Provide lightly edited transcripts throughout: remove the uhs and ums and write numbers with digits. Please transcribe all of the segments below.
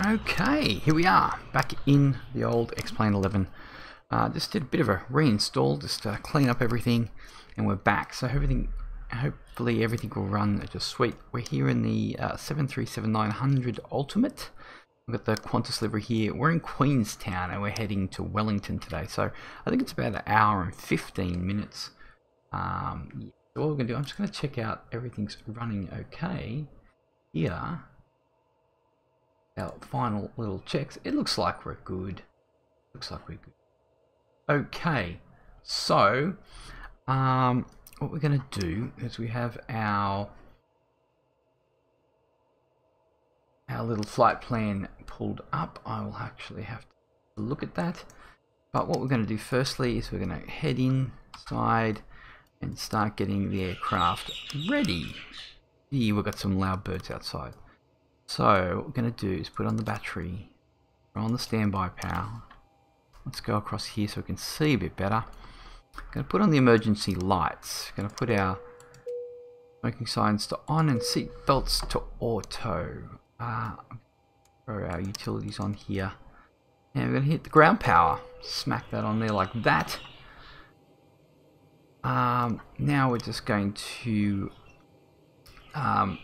Okay, here we are, back in the old XP11. Just did a bit of a reinstall, just to clean up everything, and we're back. So hopefully everything will run just sweet. We're here in the 737-900 Ultimate. We've got the Qantas livery here. We're in Queenstown and we're heading to Wellington today. So I think it's about an hour and 15 minutes. So what we're going to do, I'm just going to check out everything's running okay here. Our final little checks. It looks like we're good. Okay, so what we're going to do is we have our little flight plan pulled up. I will actually have to look at that. But what we're going to do firstly is we're going to head inside and start getting the aircraft ready. Here we've got some loud birds outside. So what we're going to do is put on the battery, we're on the standby power. Let's go across here so we can see a bit better. Going to put on the emergency lights. Going to put our smoking signs to on and seat belts to auto. Throw our utilities on here. And we're going to hit the ground power. Smack that on there like that. Now we're just going to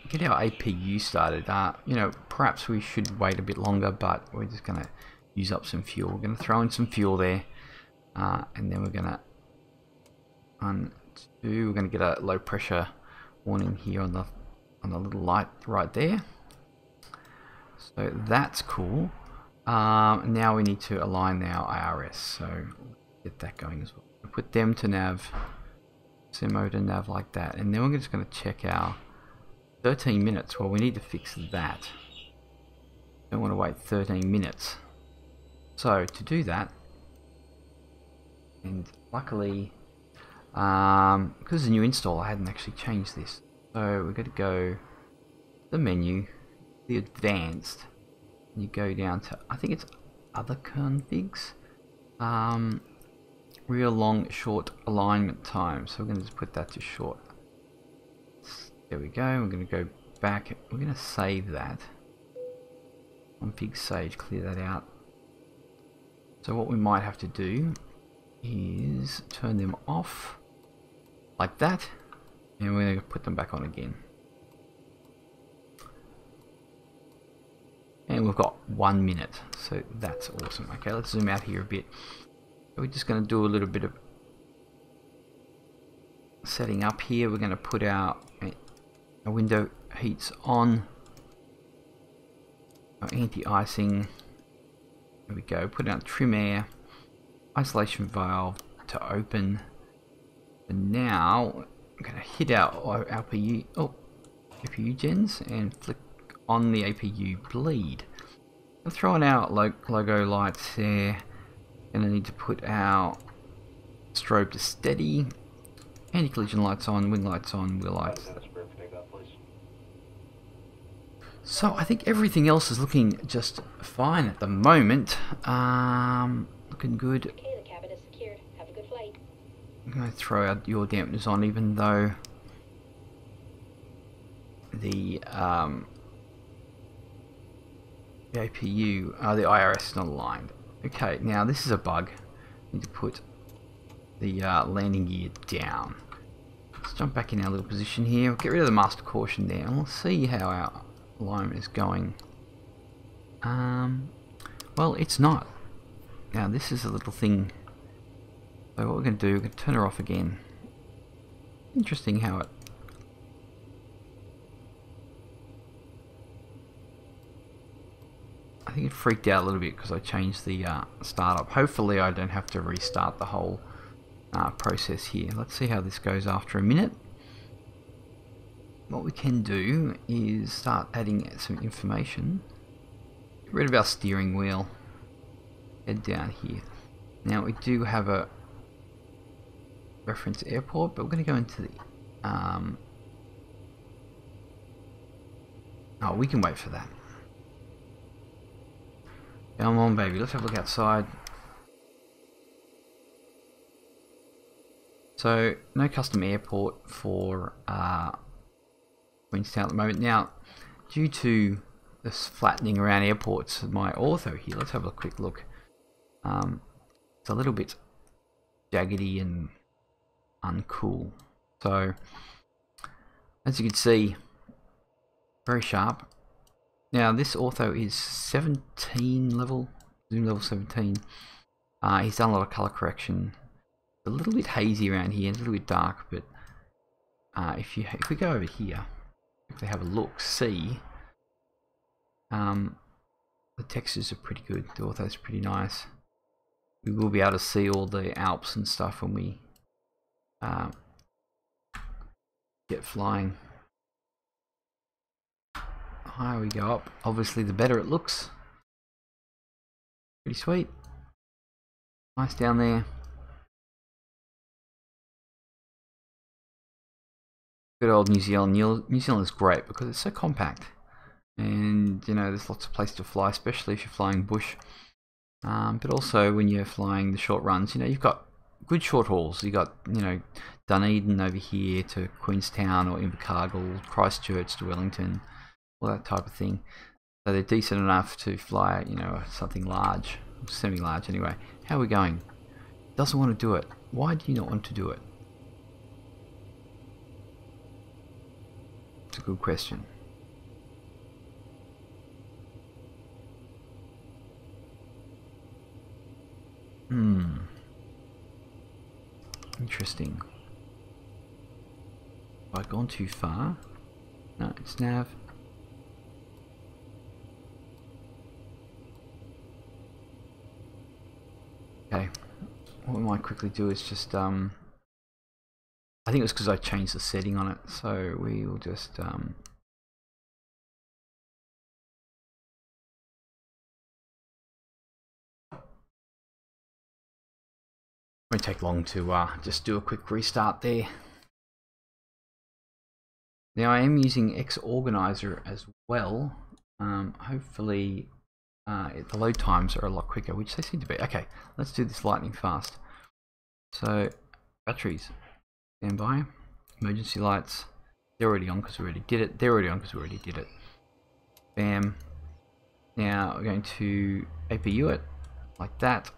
get our APU started. You know, perhaps we should wait a bit longer, but we're just going to use up some fuel. We're going to throw in some fuel there, and then we're going to we're going to get a low pressure warning here on the little light right there. So that's cool. Now we need to align our IRS, so get that going as well. We'll put them to nav, Simo to nav like that, and then we're just going to check our 13 minutes. Well, we need to fix that. Don't want to wait 13 minutes. So to do that, and luckily, because it's a new install, I hadn't actually changed this. So we're going to go the menu, the advanced, and you go down to, I think it's other configs, real long short alignment time. So we're going to just put that to short. There we go. We're going to go back. We're going to save that. Config sage, clear that out. So what we might have to do is turn them off like that, and we're going to put them back on again. And we've got 1 minute, so that's awesome. Okay, let's zoom out here a bit. So we're just going to do a little bit of setting up here. We're going to put our window heats on, our anti-icing. There we go. Put out trim air, isolation valve to open. And now I'm going to hit our APU, APU gens and flick on the APU bleed. I'm throwing out logo lights there. Going to need to put our strobe to steady, anti-collision lights on, wing lights on, wheel lights. So I think everything else is looking just fine at the moment. Looking good. Okay, the cabin is secured. Have a good flight. I'm going to throw out your dampeners on, even though the APU, the IRS is not aligned. Okay, now this is a bug. I need to put the landing gear down. Let's jump back in our little position here. We'll get rid of the master caution there, and we'll see how our alignment is going. Well, it's not. Now this is a little thing. So what we're going to do, we're going to turn her off again. Interesting how it... I think it freaked out a little bit because I changed the startup. Hopefully I don't have to restart the whole process here. Let's see how this goes after a minute. What we can do is start adding some information. Get rid of our steering wheel. Head down here. Now we do have a reference airport, but we're going to go into the... oh, we can wait for that. Come on, baby. Let's have a look outside. So, no custom airport for Queenstown at the moment. Now, due to this flattening around airports of my ortho here. Let's have a quick look. It's a little bit jaggedy and uncool. So as you can see, very sharp. Now this ortho is 17 level, zoom level 17. He's done a lot of color correction. It's a little bit hazy around here, a little bit dark, but if we go over here, if we have a look, see, the textures are pretty good. The ortho's pretty nice. We will be able to see all the Alps and stuff when we get flying. The higher we go up, obviously the better it looks. Pretty sweet. Nice down there. Good old New Zealand. New Zealand is great because it's so compact, and you know there's lots of place to fly, especially if you're flying bush. But also when you're flying the short runs, you know you've got good short hauls. You got Dunedin over here to Queenstown or Invercargill, Christchurch to Wellington, all that type of thing. So they're decent enough to fly, something large, semi-large anyway. How are we going? Doesn't want to do it. Why do you not want to do it? It's a good question. Interesting. Have I gone too far? No, it's nav. Okay. What we might quickly do is just I think it was because I changed the setting on it, so we will just won't take long to just do a quick restart there. Now I am using X Organizer as well. Hopefully the load times are a lot quicker, which they seem to be. Okay, let's do this lightning fast. So batteries, stand by. Emergency lights, they're already on because we already did it. They're already on because we already did it. Bam. Now we're going to APU it like that.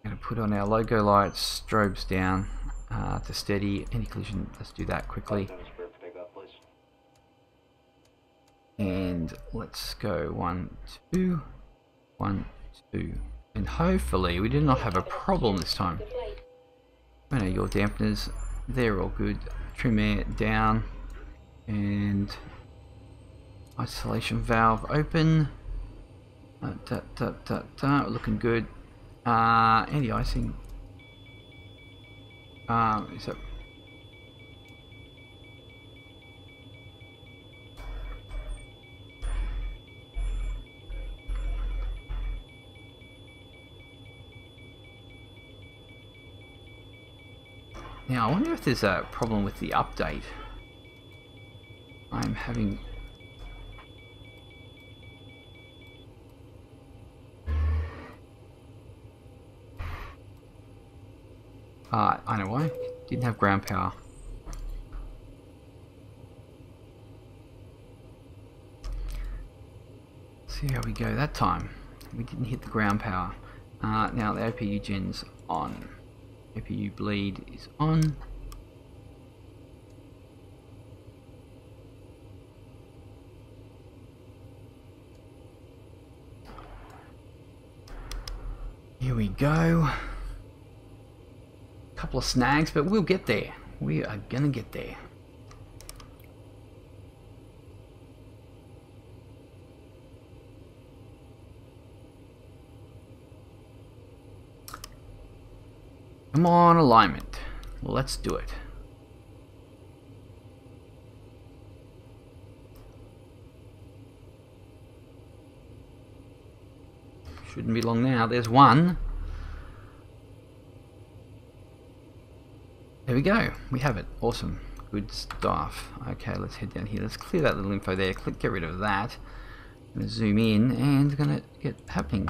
Going to put on our logo lights, strobes down to steady. Any collision, let's do that quickly. And let's go 1, 2, 1, 2. And hopefully we did not have a problem this time. I know your dampeners, they're all good. Trim air down. And isolation valve open. Looking good. Anti-icing. Is that... Now I wonder if there's a problem with the update. I'm having... I know why. Didn't have ground power. See how we go that time. We didn't hit the ground power. Now the APU gen's on. APU bleed is on. Here we go. Couple of snags, but we'll get there. We are gonna get there. Come on, alignment. Well, let's do it. Shouldn't be long now. There's one. There we go. We have it. Awesome. Good stuff. Okay, let's head down here. Let's clear that little info there. Click, get rid of that. I'm going to zoom in and going to get happening.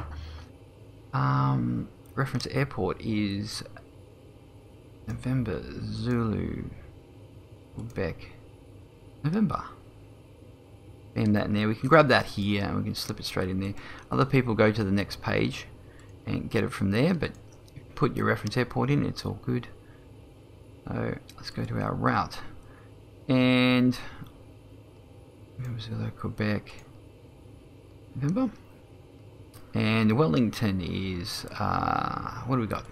Reference airport is November Zulu Quebec. November. Bam that in there. We can grab that here and we can slip it straight in there. Other people go to the next page and get it from there, but put your reference airport in, it's all good. So let's go to our route. And Quebec, November. And Wellington is, what do we got?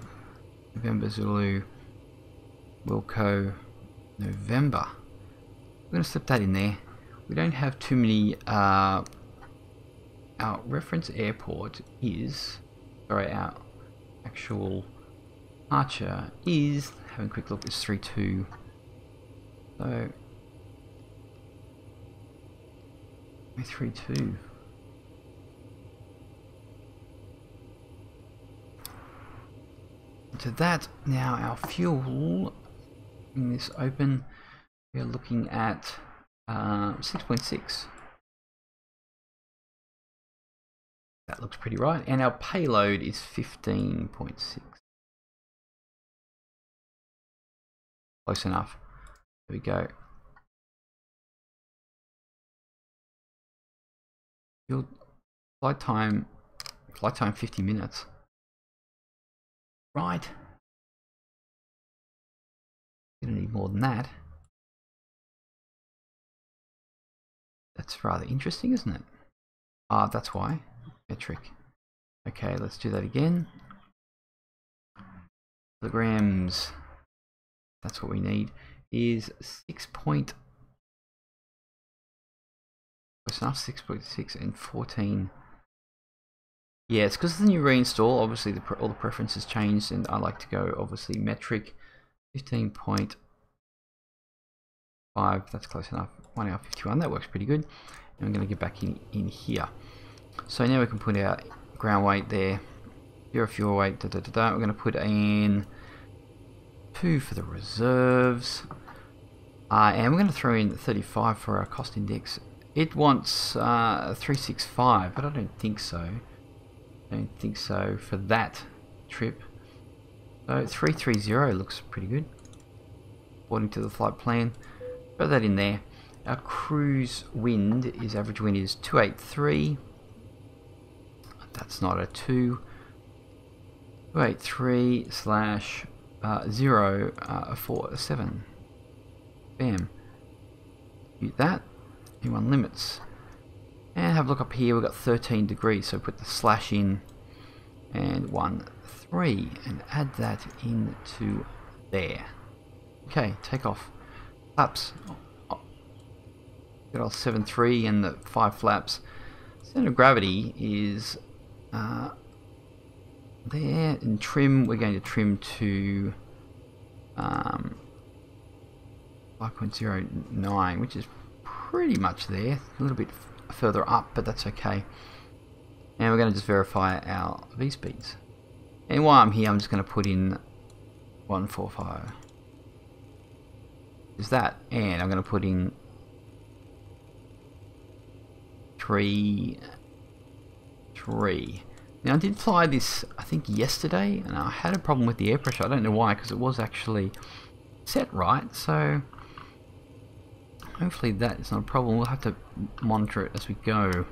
November, Zulu, Wilco, November. We're going to slip that in there. We don't have too many, our reference airport is, sorry, our actual departure is, having a quick look, is 3-2. So, 3-2. To that, now our fuel, in this open, we are looking at 6.6. That looks pretty right. And our payload is 15.6. Close enough. There we go. Fuel flight time 50 minutes. Right. Gonna need more than that. That's rather interesting, isn't it? Ah, that's why. Metric. Okay, let's do that again. Kilograms. That's what we need. Is 6 point. Close enough. 6.6 and 14. Yeah, it's because of the new reinstall. Obviously, all the preferences changed, and I like to go obviously metric. 15.5. That's close enough. 1 hour 51. That works pretty good. And I'm going to get back in here. So now we can put our ground weight there. Zero fuel weight. We're going to put in 2 for the reserves. And we're going to throw in 35 for our cost index. It wants 365, but I don't think so. I don't think so for that trip. So 330 looks pretty good according to the flight plan. Put that in there. Our cruise wind is, average wind is 283. That's not a 2. 283 slash 047. Bam. Use that. One limits. And have a look up here. We've got 13 degrees. So put the slash in and 13 and add that into there. Okay, take off. Flaps. Got all 7.3 and the 5 flaps. Center of gravity is there. In trim, we're going to trim to 5.09, which is pretty much there. A little bit further up, but that's okay. And we're going to just verify our V speeds. And while I'm here, I'm just going to put in 145. Is that? And I'm going to put in 3. Now I did fly this, I think yesterday, and I had a problem with the air pressure. I don't know why, because it was actually set right. So hopefully that is not a problem. We'll have to monitor it as we go.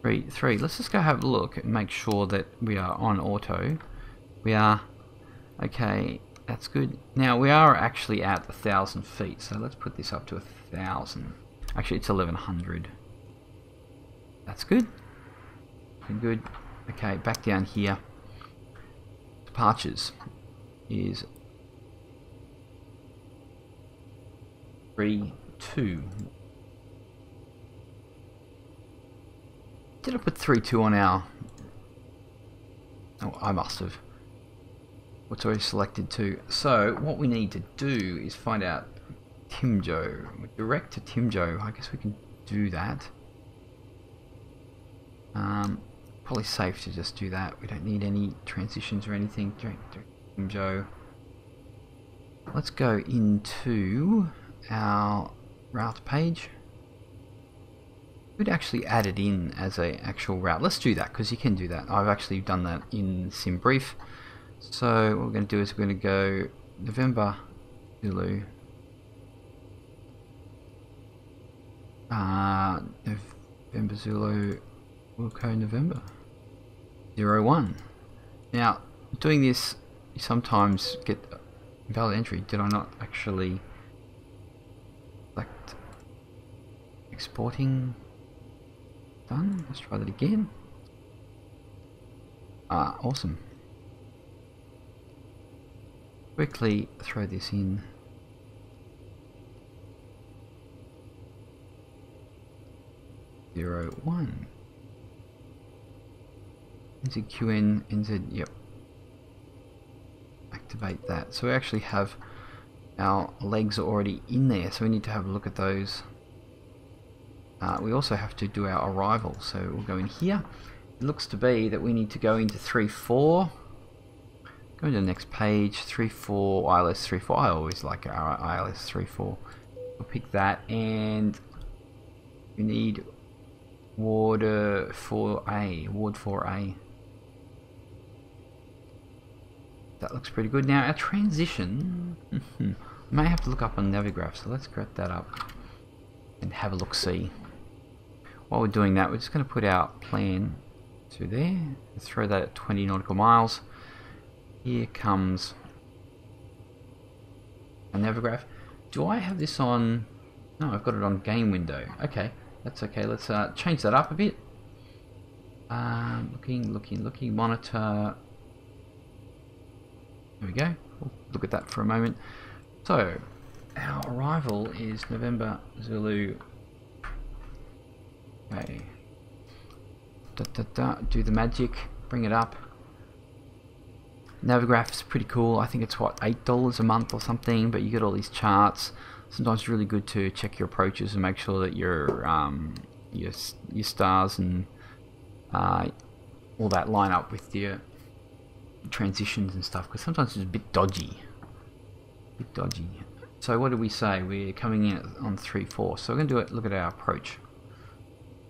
3. Let's just go have a look and make sure that we are on auto. We are. Okay, that's good. Now we are actually at 1,000 feet, so let's put this up to 1,000. Actually, it's 1,100. That's good. Good. Okay, back down here. Departures is 3, 2. Did I put 3, 2 on our... Oh, I must have. What's already selected to. So, what we need to do is find out Timjo. Direct to Timjo. I guess we can do that. Probably safe to just do that. We don't need any transitions or anything. Direct to Timjo. Let's go into our route page. We'd actually add it in as an actual route. Let's do that, because you can do that. I've actually done that in SimBrief. So what we're going to do is we're going to go November, Zulu, November Zulu Wilco November 01. Now, doing this, you sometimes get invalid entry. Did I not actually select exporting? Done. Let's try that again. Awesome. Quickly throw this in. Zero one. NZQN-NZ, yep. Activate that. So we actually have our legs are already in there, so we need to have a look at those. We also have to do our arrival, so we'll go in here. It looks to be that we need to go into 3.4. Go to the next page, 3.4, ILS 3.4. I always like our ILS 3.4. We'll pick that, and we need Waterfall, Ward 4A. That looks pretty good. Now our transition, I may have to look up on Navigraph, so let's get that up and have a look-see. While we're doing that, we're just going to put our plan to there. Let's throw that at 20 nautical miles. Here comes a Navigraph. Do I have this on? No, I've got it on game window. Okay, that's okay. Let's change that up a bit. Looking, monitor. There we go. We'll look at that for a moment. So, our arrival is November Zulu. Okay. Do the magic. Bring it up. Navigraph is pretty cool. I think it's what, $8 a month or something, but you get all these charts. Sometimes it's really good to check your approaches and make sure that your stars and all that line up with your transitions and stuff, because sometimes it's a bit dodgy. So what did we say? We're coming in on 3.4, so we're going to look at our approach.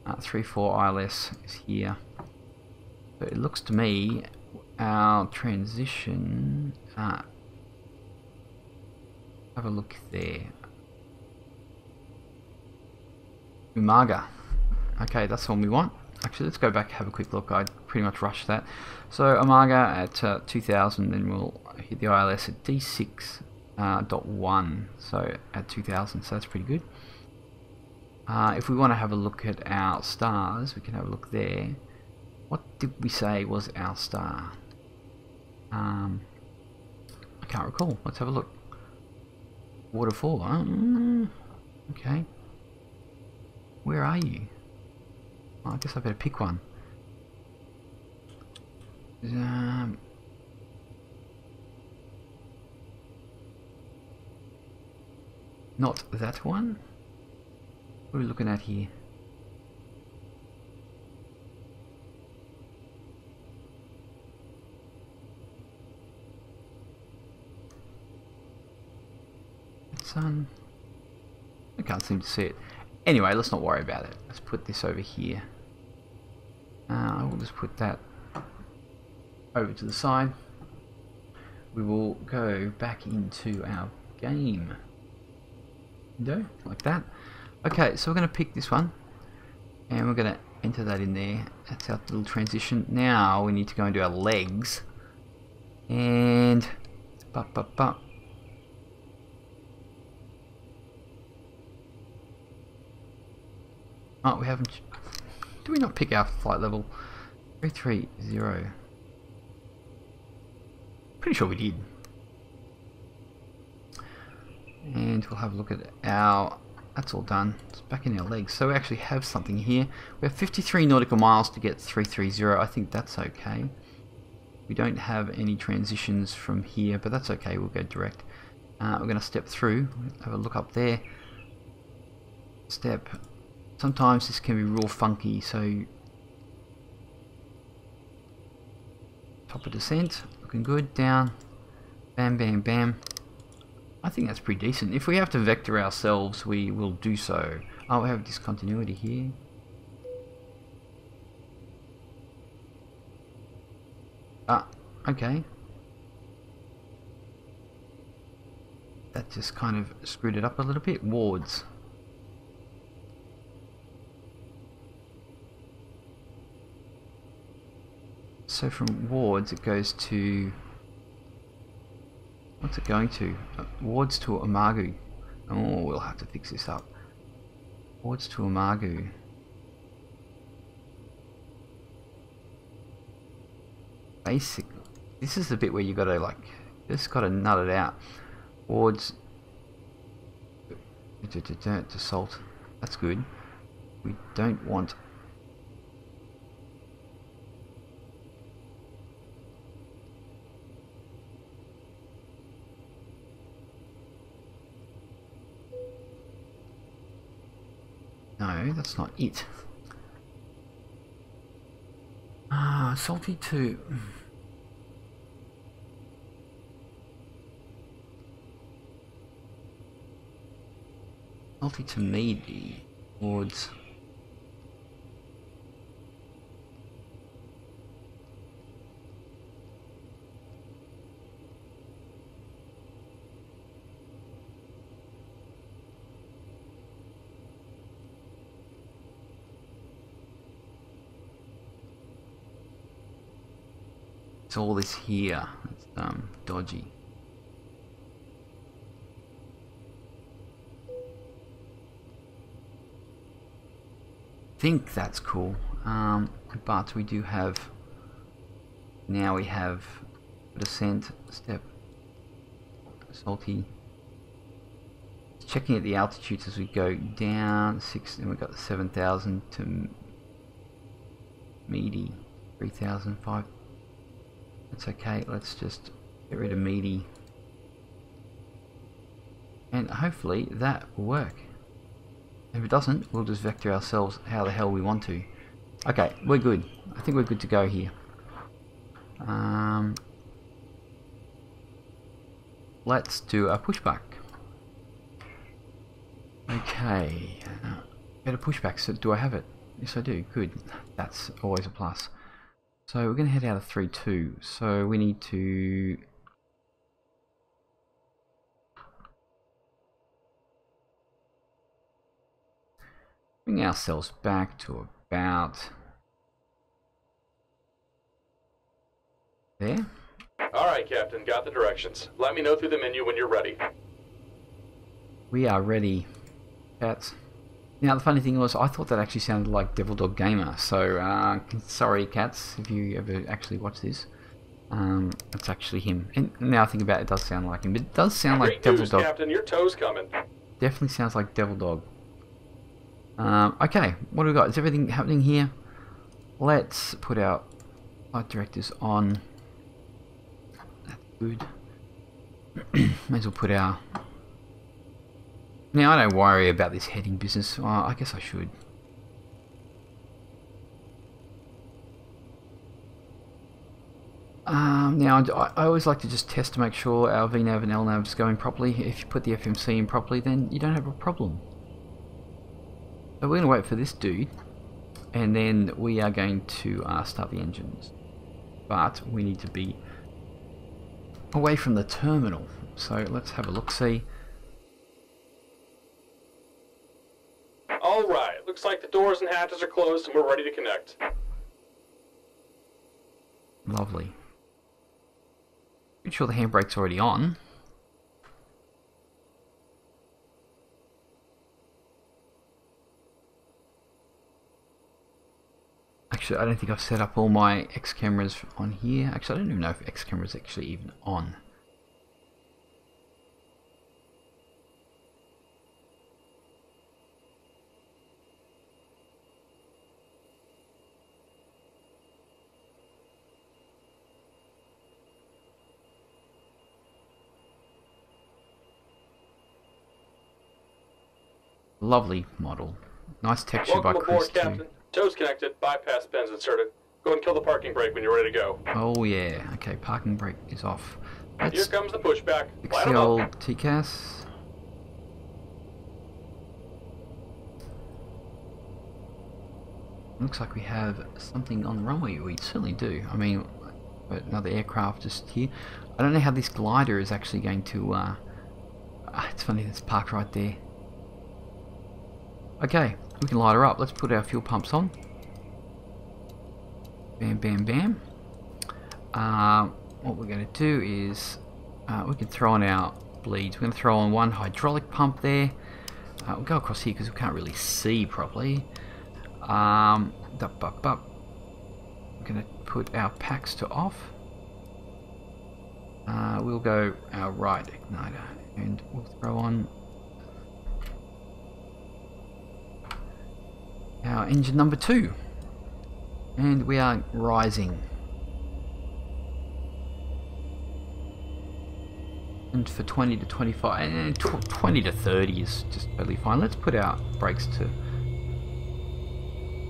3.4 ILS is here. So it looks to me our transition, have a look there. Umaga. Okay, that's the one we want. Actually, let's go back and have a quick look. I pretty much rushed that. So Umaga at 2000, then we'll hit the ILS at D6.1, so at 2000, so that's pretty good. If we want to have a look at our stars, we can have a look there. What did we say was our star? I can't recall. Let's have a look. Waterfall. Okay. Where are you? Oh, I guess I better pick one. Not that one. What are we looking at here? Sun. I can't seem to see it. Anyway, let's not worry about it. Let's put this over here. We'll just put that over to the side. We will go back into our game window like that. Okay, so we're going to pick this one and we're going to enter that in there. That's our little transition. Now we need to go into our legs and oh, we haven't. Do we not pick our flight level? 330. Pretty sure we did. And we'll have a look at our. That's all done. It's back in our legs. So we actually have something here. We have 53 nautical miles to get 330. I think that's okay. We don't have any transitions from here, but that's okay. We'll go direct. We're going to step through. Have a look up there. Step. Sometimes this can be real funky, so top of descent, looking good, down, bam, bam, bam. I think that's pretty decent. If we have to vector ourselves, we will do so. Oh, we have discontinuity here. Okay. That just kind of screwed it up a little bit. Wards. so from wards it goes to... What's it going to? Wards to Amagu. Oh, we'll have to fix this up. Wards to Amagu. Basic. This is the bit where you gotta like, just gotta nut it out. Wards to salt. That's good. We don't want. No, that's not it. Salty to... Salty to meaty towards... It's all this here. It's dodgy. Think that's cool. But we do have. Now we have descent step. Salty. Checking at the altitudes as we go down 6, and we've got the 7,000 to meaty 3,005. That's okay, let's just get rid of meaty. And hopefully that will work. If it doesn't, we'll just vector ourselves how the hell we want to. Okay, we're good. I think we're good to go here. Let's do a pushback. Okay, better pushback. So do I have it? Yes, I do. Good. That's always a plus. So we're going to head out of 3-2. So we need to bring ourselves back to about there. Alright, Captain. Got the directions. Let me know through the menu when you're ready. We are ready, cats. Now the funny thing was, I thought that actually sounded like Devil Dog Gamer, so sorry cats if you ever actually watch this. It's actually him. And now I think about it, it does sound like him, but it does sound like Devil Dog. Captain, your toe's coming. Definitely sounds like Devil Dog. Okay, what do we got? Is everything happening here? Let's put our flight directors on. That's good. May as well put our... Now I don't worry about this heading business. I guess I should. Now I always like to just test to make sure our VNAV and LNAV is going properly. If you put the FMC in properly, then you don't have a problem. So we're going to wait for this dude, and then we are going to start the engines. But we need to be away from the terminal. So let's have a look-see. Alright, looks like the doors and hatches are closed and we're ready to connect. Lovely. Pretty sure the handbrake's already on. Actually, I don't think I've set up all my X cameras on here. Actually, I don't even know if X camera's actually even on. Lovely model. Nice texture by Chris aboard, Captain. Toes connected, bypass pins inserted. Go and kill the parking brake when you're ready to go. Oh yeah, okay, parking brake is off. Here comes the pushback. Fix the old TCAS. Looks like we have something on the runway. We certainly do. I mean, another aircraft just here. I don't know how this glider is actually going to... it's funny, it's parked right there. Okay, we can light her up. Let's put our fuel pumps on. Bam, bam, bam. what we're going to do is we can throw on our bleeds. We're going to throw on one hydraulic pump there. We'll go across here because we can't really see properly. We're going to put our packs to off. We'll go our right igniter and we'll throw on our engine number 2. And we are rising. And for 20 to 25 and 20 to 30 is just totally fine. Let's put our brakes to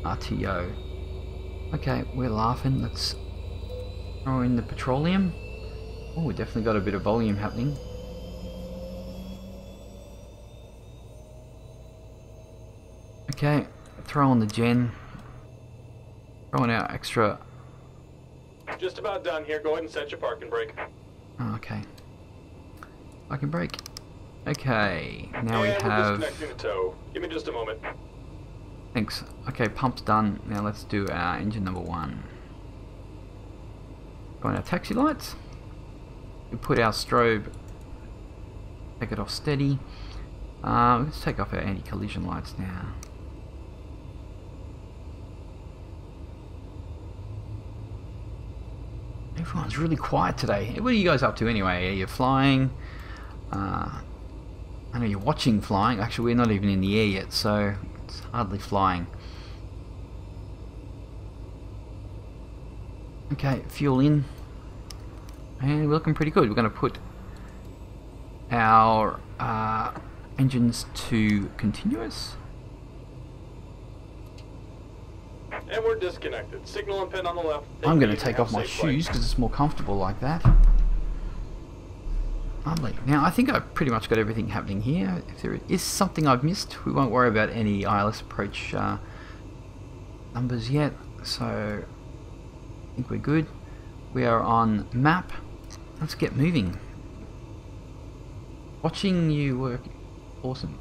RTO. Okay, we're laughing. Let's throw in the petroleum. Oh, we definitely got a bit of volume happening. Okay, throw on the gen. Throw on our extra. Just about done here. Go ahead and set your parking brake. Oh, okay. Parking brake. Okay, now we we're have. disconnecting the tow. Give me just a moment. Thanks. Okay, pump's done. Now let's do our engine number 1. Go on our taxi lights. We put our strobe. Take it off steady. Let's take off our anti-collision lights now. Everyone's really quiet today. What are you guys up to anyway? Are you flying? I know you're watching flying. Actually, we're not even in the air yet, so it's hardly flying. Okay, fuel in. And we're looking pretty good. We're going to put our engines to continuous. And we're disconnected. Signal and pin on the left. I'm going to take off my shoes because it's more comfortable like that. Lovely. Now I think I've pretty much got everything happening here. If there is something I've missed, we won't worry about any ILS approach numbers yet. So I think we're good. We are on map. Let's get moving. Watching you work, awesome.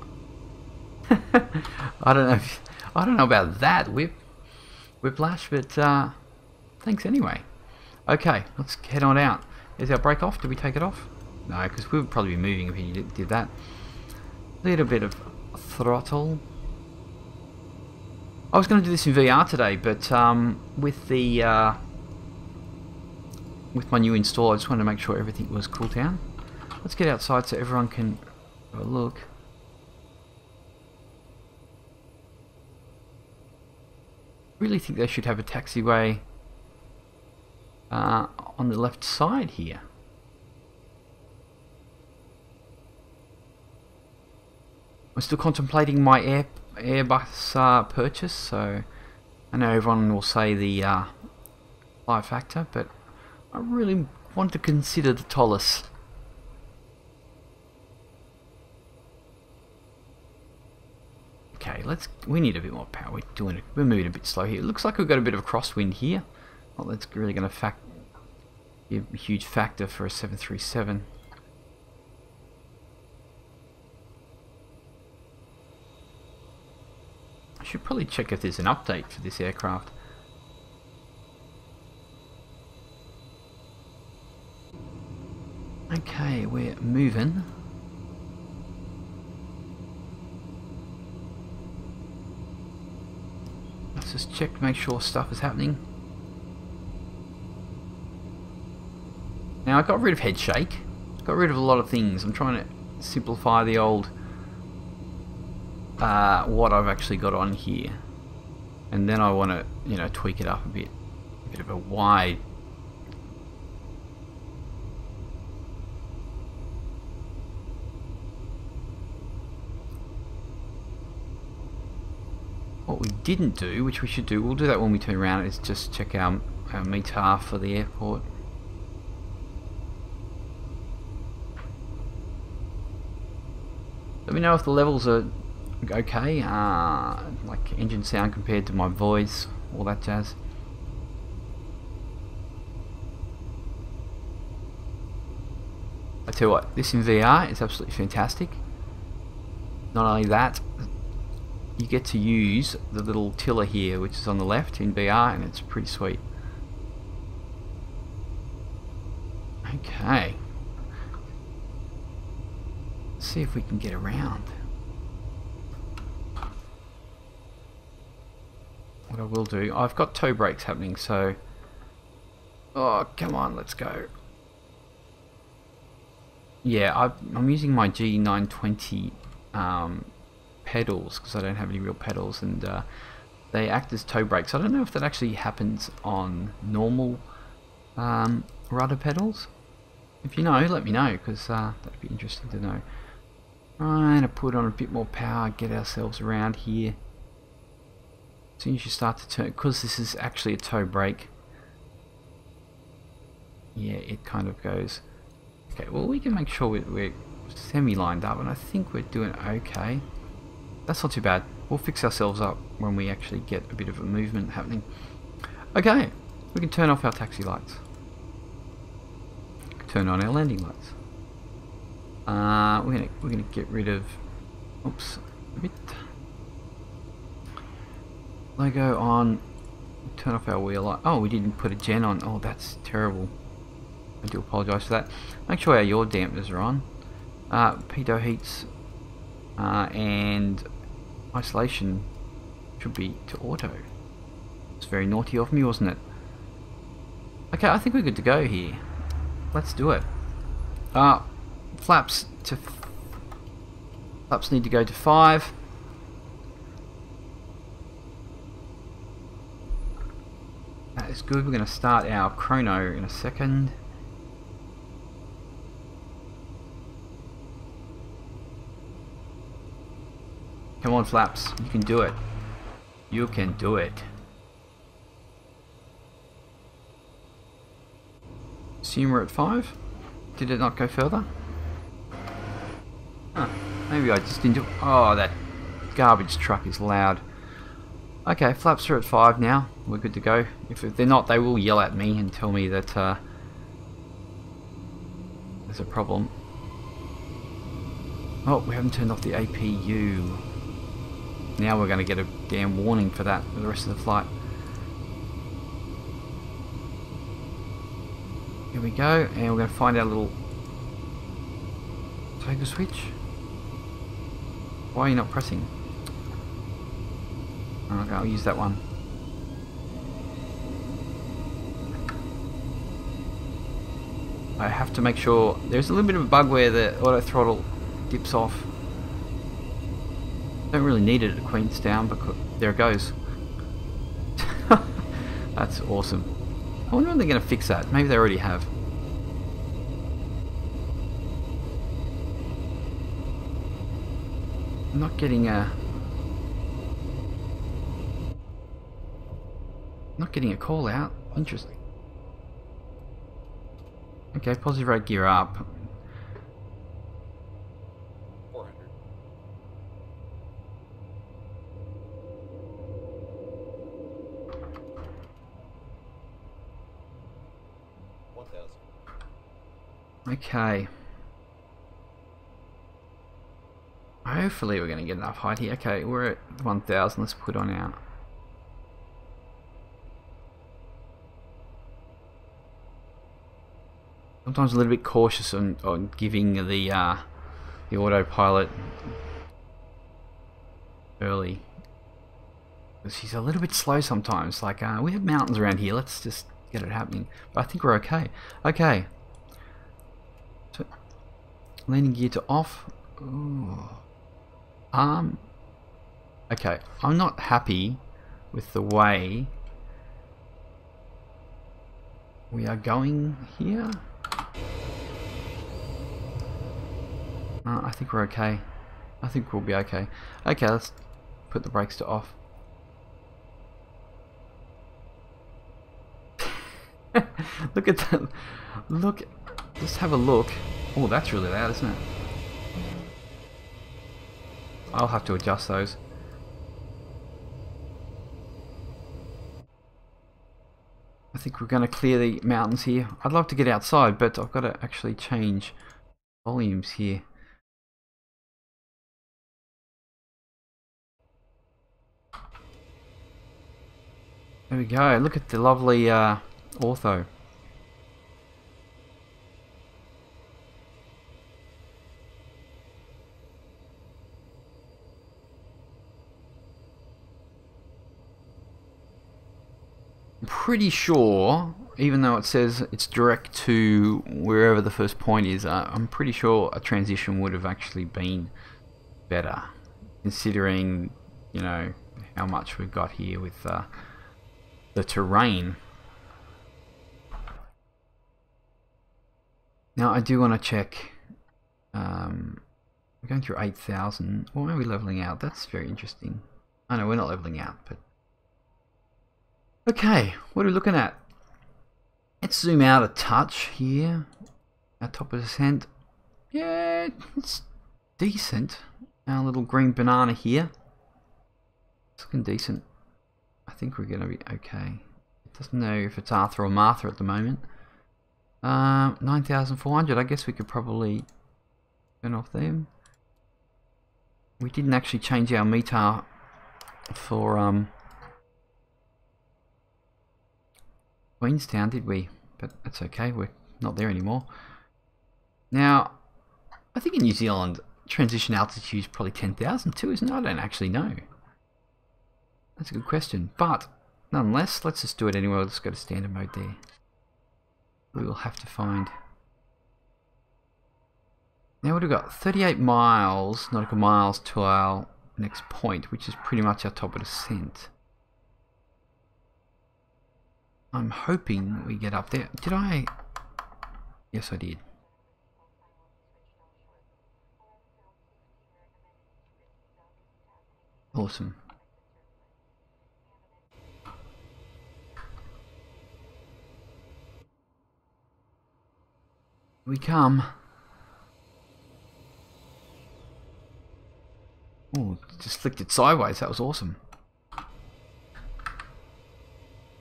I don't know about that whiplash, but thanks anyway. Okay, let's head on out. Is our brake off? Did we take it off? No, because we would probably be moving if you did that. A little bit of throttle. I was going to do this in VR today, but with the with my new install, I just wanted to make sure everything was cooled down. Let's get outside so everyone can have a look. Really think they should have a taxiway on the left side here. I'm still contemplating my Airbus purchase, so I know everyone will say the 5 factor, but I really want to consider the Tolus. Okay, we need a bit more power. We're moving a bit slow here. It looks like we've got a bit of a crosswind here. Well, that's really going to be a huge factor for a 737. I should probably check if there's an update for this aircraft. Okay, we're moving. Let's just check to make sure stuff is happening. Now I got rid of head shake. Got rid of a lot of things. I'm trying to simplify the old what I've actually got on here, and then I want to, you know, tweak it up a bit of a wide. What we didn't do, which we should do, we'll do that when we turn around, is just check our METAR for the airport. Let me know if the levels are okay, like engine sound compared to my voice, all that jazz. I tell you what, this in VR is absolutely fantastic. Not only that, you get to use the little tiller here, which is on the left in VR, and it's pretty sweet. Okay. Let's see if we can get around. What I will do, I've got toe brakes happening, so... Oh, come on, let's go. Yeah, I'm using my G920 pedals, because I don't have any real pedals, and they act as toe brakes. I don't know if that actually happens on normal rudder pedals. If you know, let me know, because that'd be interesting to know. Trying to put on a bit more power, get ourselves around here. As soon as you start to turn, because this is actually a toe brake, yeah, it kind of goes. Okay, well, we can make sure we're semi-lined up, and I think we're doing okay. That's not too bad. We'll fix ourselves up when we actually get a bit of a movement happening. Okay, we can turn off our taxi lights. Turn on our landing lights. We're gonna get rid of, oops, a bit. Logo on. Turn off our wheel light. Oh, we didn't put a gen on. Oh, that's terrible. I do apologise for that. Make sure our yaw dampers are on. Pitot heats and isolation should be to auto. It's very naughty of me, wasn't it? Okay, I think we're good to go here. Let's do it. Flaps need to go to 5. That is good. We're going to start our chrono in a second. Come on, flaps. You can do it. You can do it. Assume we're at 5. Did it not go further? Huh. Maybe I just didn't do it. Oh, that garbage truck is loud. Okay, flaps are at 5 now. We're good to go. If they're not, they will yell at me and tell me that there's a problem. Oh, we haven't turned off the APU. Now we're going to get a damn warning for that for the rest of the flight. Here we go, and we're going to find our little toggle switch. Why are you not pressing? Okay, I'll use that one. I have to make sure there's a little bit of a bug where the auto throttle dips off. Don't really need it at Queenstown, but there it goes. That's awesome. I wonder when they're going to fix that. Maybe they already have. I'm not getting a call out. Interesting. Okay, positive rate gear up. 400. Okay. Hopefully we're going to get enough height here. Okay, we're at 1,000. Let's put on our... Sometimes a little bit cautious on giving the autopilot early. Because he's a little bit slow sometimes. Like, we have mountains around here. Let's just get it happening. But I think we're okay. Okay. So, landing gear to off. Ooh. Okay, I'm not happy with the way we are going here. I think we're okay. I think we'll be okay. Okay, let's put the brakes to off. Look at that. Look, just have a look. Oh, that's really loud, isn't it? I'll have to adjust those. I think we're going to clear the mountains here. I'd love to get outside, but I've got to actually change volumes here. There we go. Look at the lovely ortho. pretty sure, even though it says it's direct to wherever the first point is, I'm pretty sure a transition would have actually been better, considering, you know, how much we've got here with the terrain. Now I do want to check. We're going through 8,000. Why are we leveling out? That's very interesting. I know we're not leveling out, but okay. What are we looking at? Let's zoom out a touch here. Our top of descent. Yeah, it's decent. Our little green banana here. It's looking decent. I think we're going to be okay. It doesn't know if it's Arthur or Martha at the moment. 9,400. I guess we could probably turn off them. We didn't actually change our meter for Queenstown, did we? But that's okay. We're not there anymore. Now, I think in New Zealand, transition altitude is probably 10,000 too, isn't it? I don't actually know. That's a good question. But nonetheless, let's just do it anyway. Let's go to standard mode there. We will have to find. Now we've got 38 miles, nautical miles to our next point, which is pretty much our top of descent. I'm hoping we get up there. Did I? Yes, I did. Awesome. We come. Oh, just flicked it sideways. That was awesome.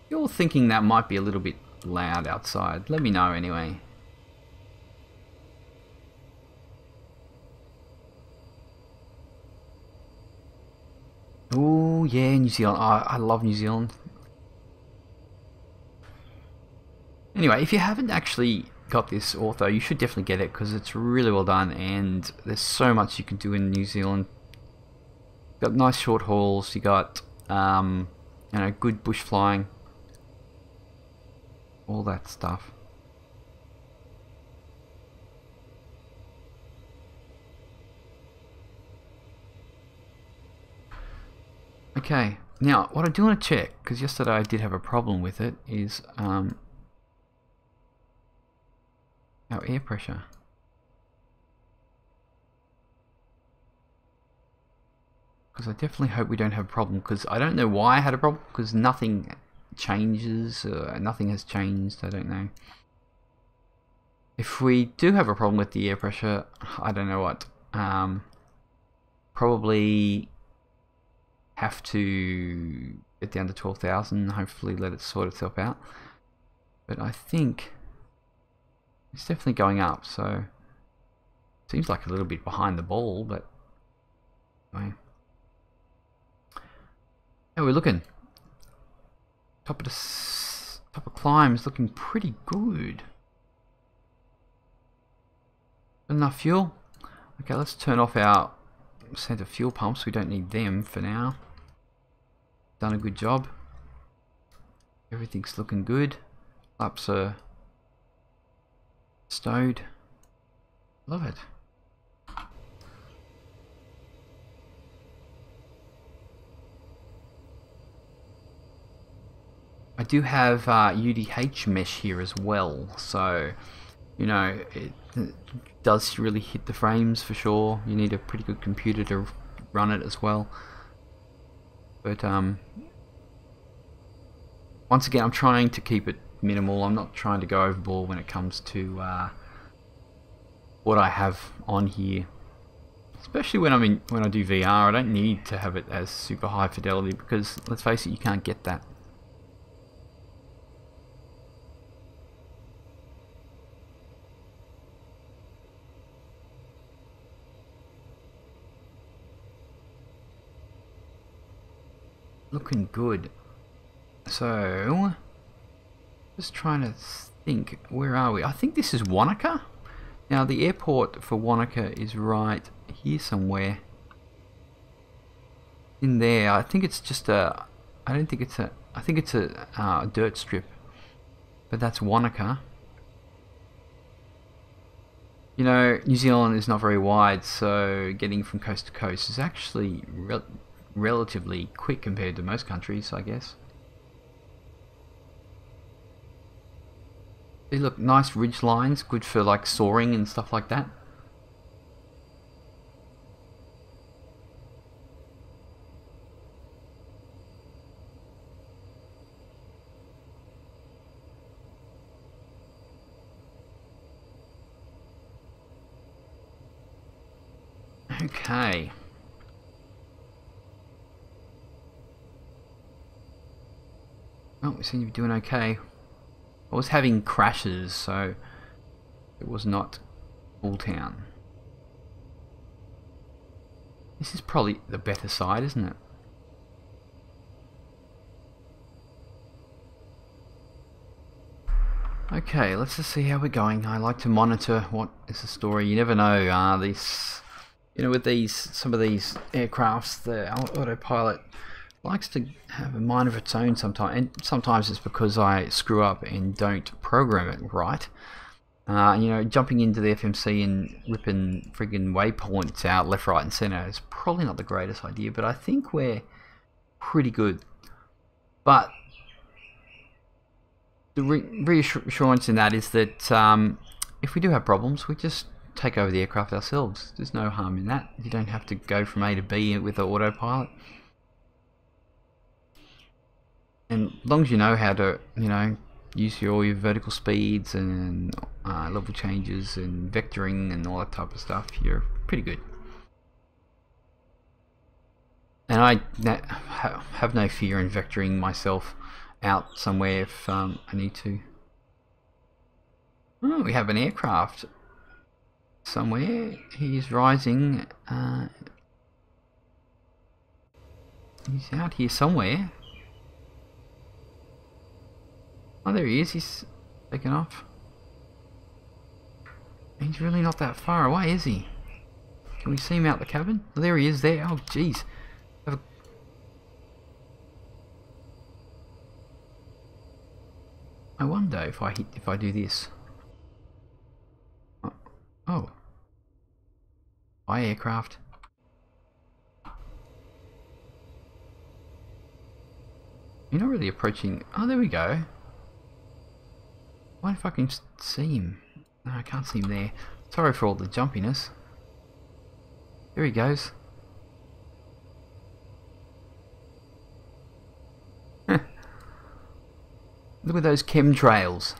You're thinking that might be a little bit loud outside. Let me know anyway. Oh yeah, New Zealand. Oh, I love New Zealand. Anyway, if you haven't actually got this Ortho, you should definitely get it because it's really well done and there's so much you can do in New Zealand. Got nice short hauls. You got you know, good bush flying, all that stuff. Okay, now what I do want to check, because yesterday I did have a problem with it, is our air pressure. Because I definitely hope we don't have a problem, because I don't know why I had a problem, because nothing changes, nothing has changed, I don't know. If we do have a problem with the air pressure, I don't know what. Probably have to get down to 12,000, hopefully let it sort itself out. But I think it's definitely going up, so it seems like a little bit behind the ball, but anyway. How are we looking? Top of climb is looking pretty good. Enough fuel? Okay, let's turn off our center fuel pumps. We don't need them for now. Done a good job. Everything's looking good. Laps are stowed. Love it. I do have UDH mesh here as well, so you know it does really hit the frames for sure. You need a pretty good computer to run it as well. But once again, I'm trying to keep it minimal. I'm not trying to go overboard when it comes to what I have on here. Especially when I do VR, I don't need to have it as super high fidelity because let's face it, you can't get that. Looking good. So, just trying to think, where are we? I think this is Wanaka. Now the airport for Wanaka is right here somewhere. In there, I think it's just a, I don't think it's a I think it's a dirt strip, but that's Wanaka. You know, New Zealand is not very wide, so getting from coast to coast is actually relatively quick compared to most countries, I guess. They look nice ridge lines, good for like soaring and stuff like that. Okay. Oh, we seem to be doing okay. I was having crashes, so it was not full town. This is probably the better side, isn't it? Okay, let's just see how we're going. I like to monitor what is the story. You never know. These, you know, with some of these aircrafts, the autopilot likes to have a mind of its own sometimes, and sometimes it's because I screw up and don't program it right. You know, jumping into the FMC and ripping friggin' waypoints out left, right, and center is probably not the greatest idea, but I think we're pretty good. But the reassurance in that is that if we do have problems, we just take over the aircraft ourselves. There's no harm in that. You don't have to go from A to B with the autopilot. And as long as you know how to, you know, use all your vertical speeds and level changes and vectoring and all that type of stuff, you're pretty good. And I have no fear in vectoring myself out somewhere if I need to. Oh, we have an aircraft somewhere. He's rising. He's out here somewhere. Oh, there he is. He's taken off. He's really not that far away, is he? Can we see him out the cabin? Oh, there he is there. Oh, jeez. I wonder if I do this. Oh. Hi, aircraft. You're not really approaching. Oh, there we go. What if I can see him? No, I can't see him there. Sorry for all the jumpiness. There he goes. Look at those chemtrails.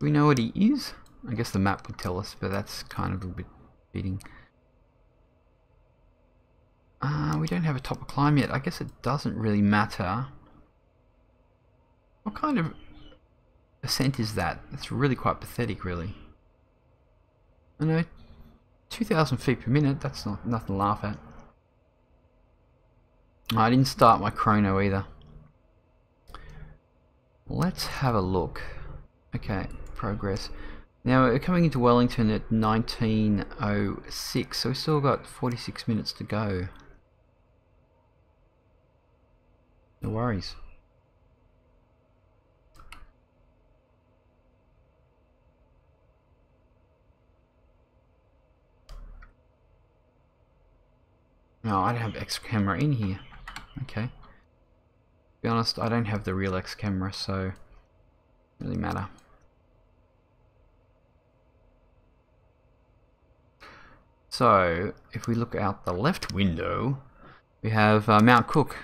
Do we know what he is? I guess the map would tell us, but that's kind of a bit cheating. We don't have a top of climb yet. I guess it doesn't really matter. What kind of ascent is that? It's really quite pathetic, really. I know, 2,000 feet per minute, that's nothing to laugh at. I didn't start my chrono either. Let's have a look. Okay, progress. Now we're coming into Wellington at 19:06, so we've still got 46 minutes to go. No worries. No, I don't have X camera in here. Okay. To be honest, I don't have the real X camera, so it doesn't really matter. So, if we look out the left window, we have Mount Cook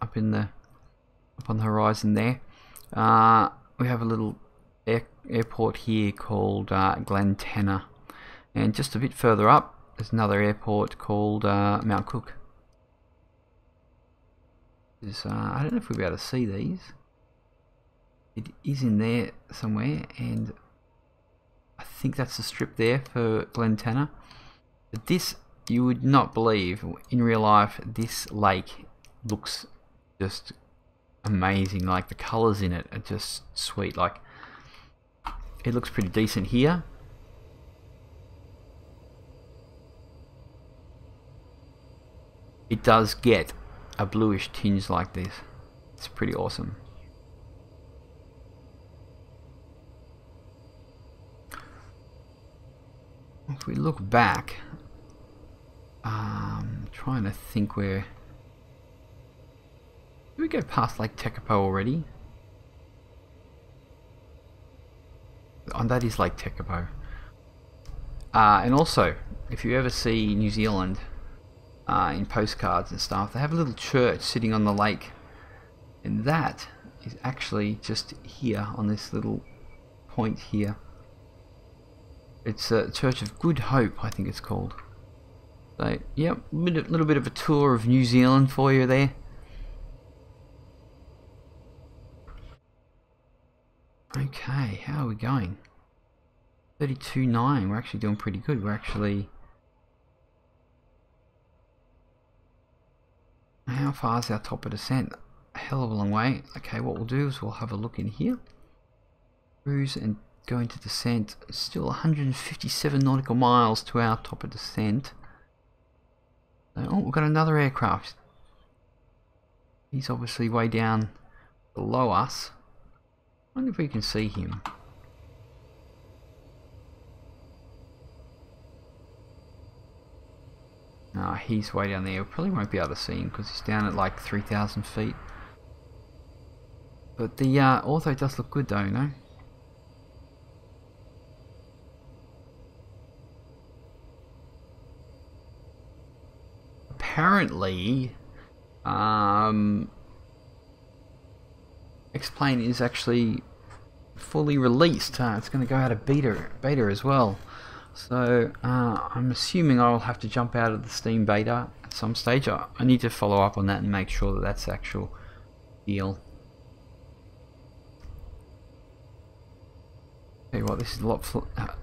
up on the horizon there. We have a little airport here called Glentana, and just a bit further up there's another airport called Mount Cook. I don't know if we'll be able to see these. It is in there somewhere, and I think that's the strip there for Glentana. But this, you would not believe, in real life, this lake looks just amazing. Like, the colours in it are just sweet. Like, it looks pretty decent here. it does get a bluish tinge like this. It's pretty awesome. If we look back, trying to think where... Did we go past Lake Tekapo already? Oh, that is Lake Tekapo. And also, if you ever see New Zealand in postcards and stuff, they have a little church sitting on the lake. And that is actually just here on this little point here. It's a Church of Good Hope, I think it's called. So, yep, a little bit of a tour of New Zealand for you there. Okay, how are we going? 32.9, we're actually doing pretty good. We're actually... How far is our top of descent? A hell of a long way. Okay, what we'll do is we'll have a look in here. Cruise and go into descent. Still 157 nautical miles to our top of descent. Oh, we've got another aircraft. He's obviously way down below us. I wonder if we can see him. No, he's way down there. We probably won't be able to see him because he's down at like 3,000 feet. But the Ortho does look good though, no? Apparently, X-Plane is actually fully released. It's going to go out of beta as well. So I'm assuming I will have to jump out of the Steam beta at some stage. I need to follow up on that and make sure that that's the actual deal. Tell you what, this is a lot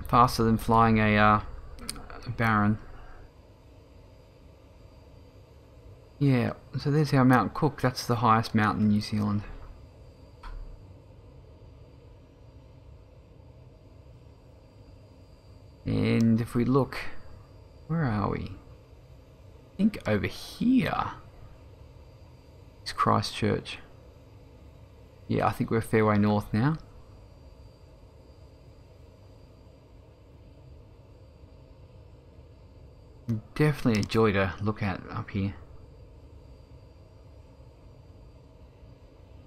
faster than flying a Baron. Yeah, so there's our Mount Cook. That's the highest mountain in New Zealand. And if we look, where are we? I think over here is Christchurch. Yeah, I think we're a fair way north now. Definitely a joy to look at up here.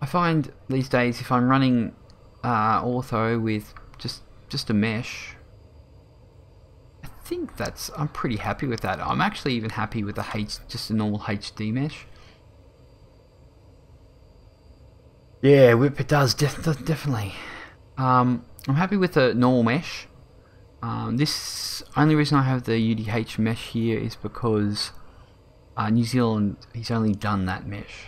I find these days if I'm running ortho with just a mesh, I think I'm pretty happy with that. I'm actually even happy with just a normal HD mesh. Yeah, whip it does definitely. I'm happy with the normal mesh. This only reason I have the UDH mesh here is because New Zealand, he's only done that mesh.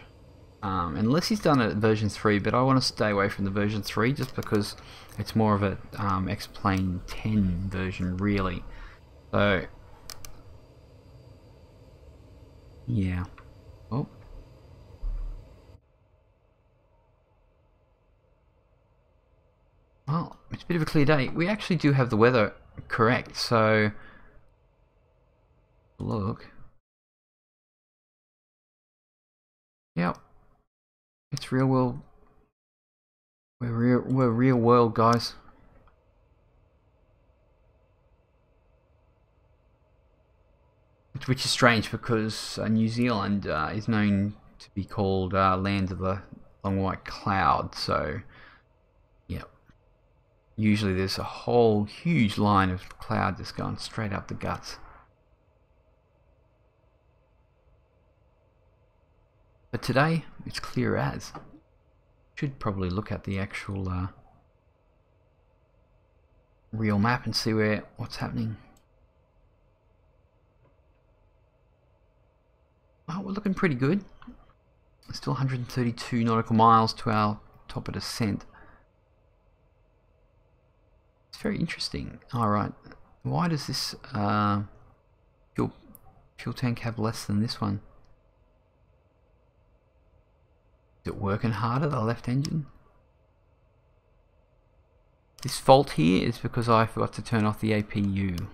Unless he's done it at version 3, but I want to stay away from the version 3 just because it's more of a X-Plane 10 version really. So yeah. Oh. Well, it's a bit of a clear day. We actually do have the weather correct, so look. Yep. It's real world. We're real world, guys. Which is strange because New Zealand is known to be called land of the long white cloud. So, yeah. Usually there's a whole huge line of cloud just going straight up the guts. But today, it's clear as. Should probably look at the actual real map and see what's happening. Well, we're looking pretty good. Still 132 nautical miles to our top of descent. It's very interesting. Alright, why does this fuel tank have less than this one? Is it working harder, the left engine? This fault here is because I forgot to turn off the APU.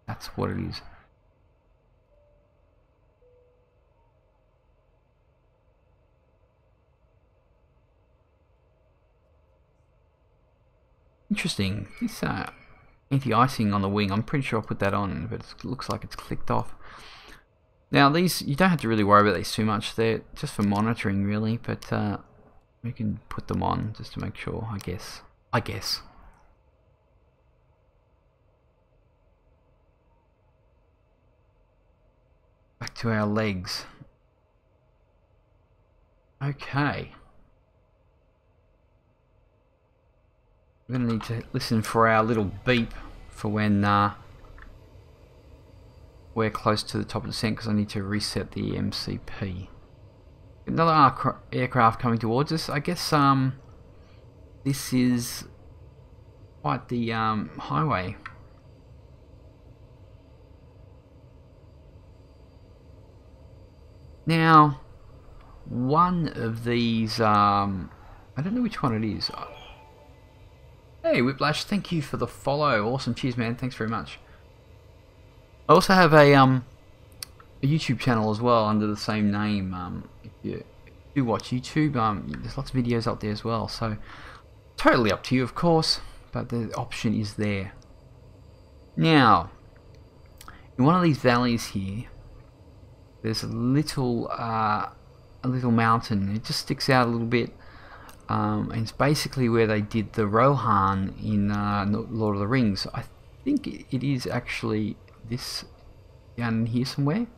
That's what it is. Interesting. This anti-icing on the wing, I'm pretty sure I'll put that on, but it looks like it's clicked off. Now these, you don't have to really worry about these too much. They're just for monitoring really, but we can put them on just to make sure, I guess. Back to our legs. Okay. We're going to need to listen for our little beep for when we're close to the top of the descent, because I need to reset the MCP. Another aircraft coming towards us. I guess this is quite the highway. Now, one of these, I don't know which one it is. Hey Whiplash, thank you for the follow. Awesome, cheers man, thanks very much. I also have a YouTube channel as well under the same name. If you do watch YouTube, there's lots of videos out there as well, so totally up to you of course, but the option is there. Now, in one of these valleys here, there's a little mountain. It just sticks out a little bit, and it's basically where they did the Rohan in Lord of the Rings. I think it is actually this down here somewhere.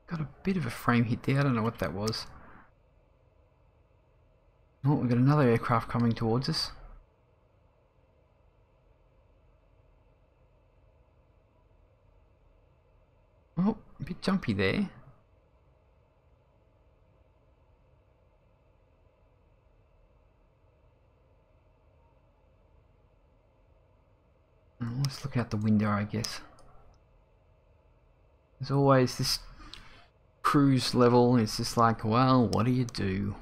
Got a bit of a frame hit there. I don't know what that was. Oh, we've got another aircraft coming towards us. Oh, a bit jumpy there. Let's look out the window, I guess. There's always this cruise level. It's just like, well, what do you do?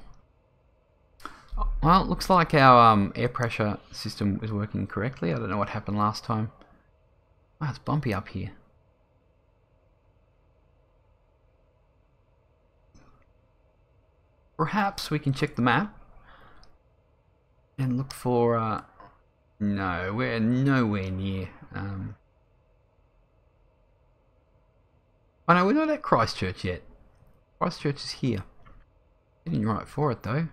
Well, it looks like our air pressure system is working correctly. I don't know what happened last time. Wow, it's bumpy up here. Perhaps we can check the map and look for no, we're nowhere near oh no, we're not at Christchurch yet. Christchurch is here. Getting right for it though.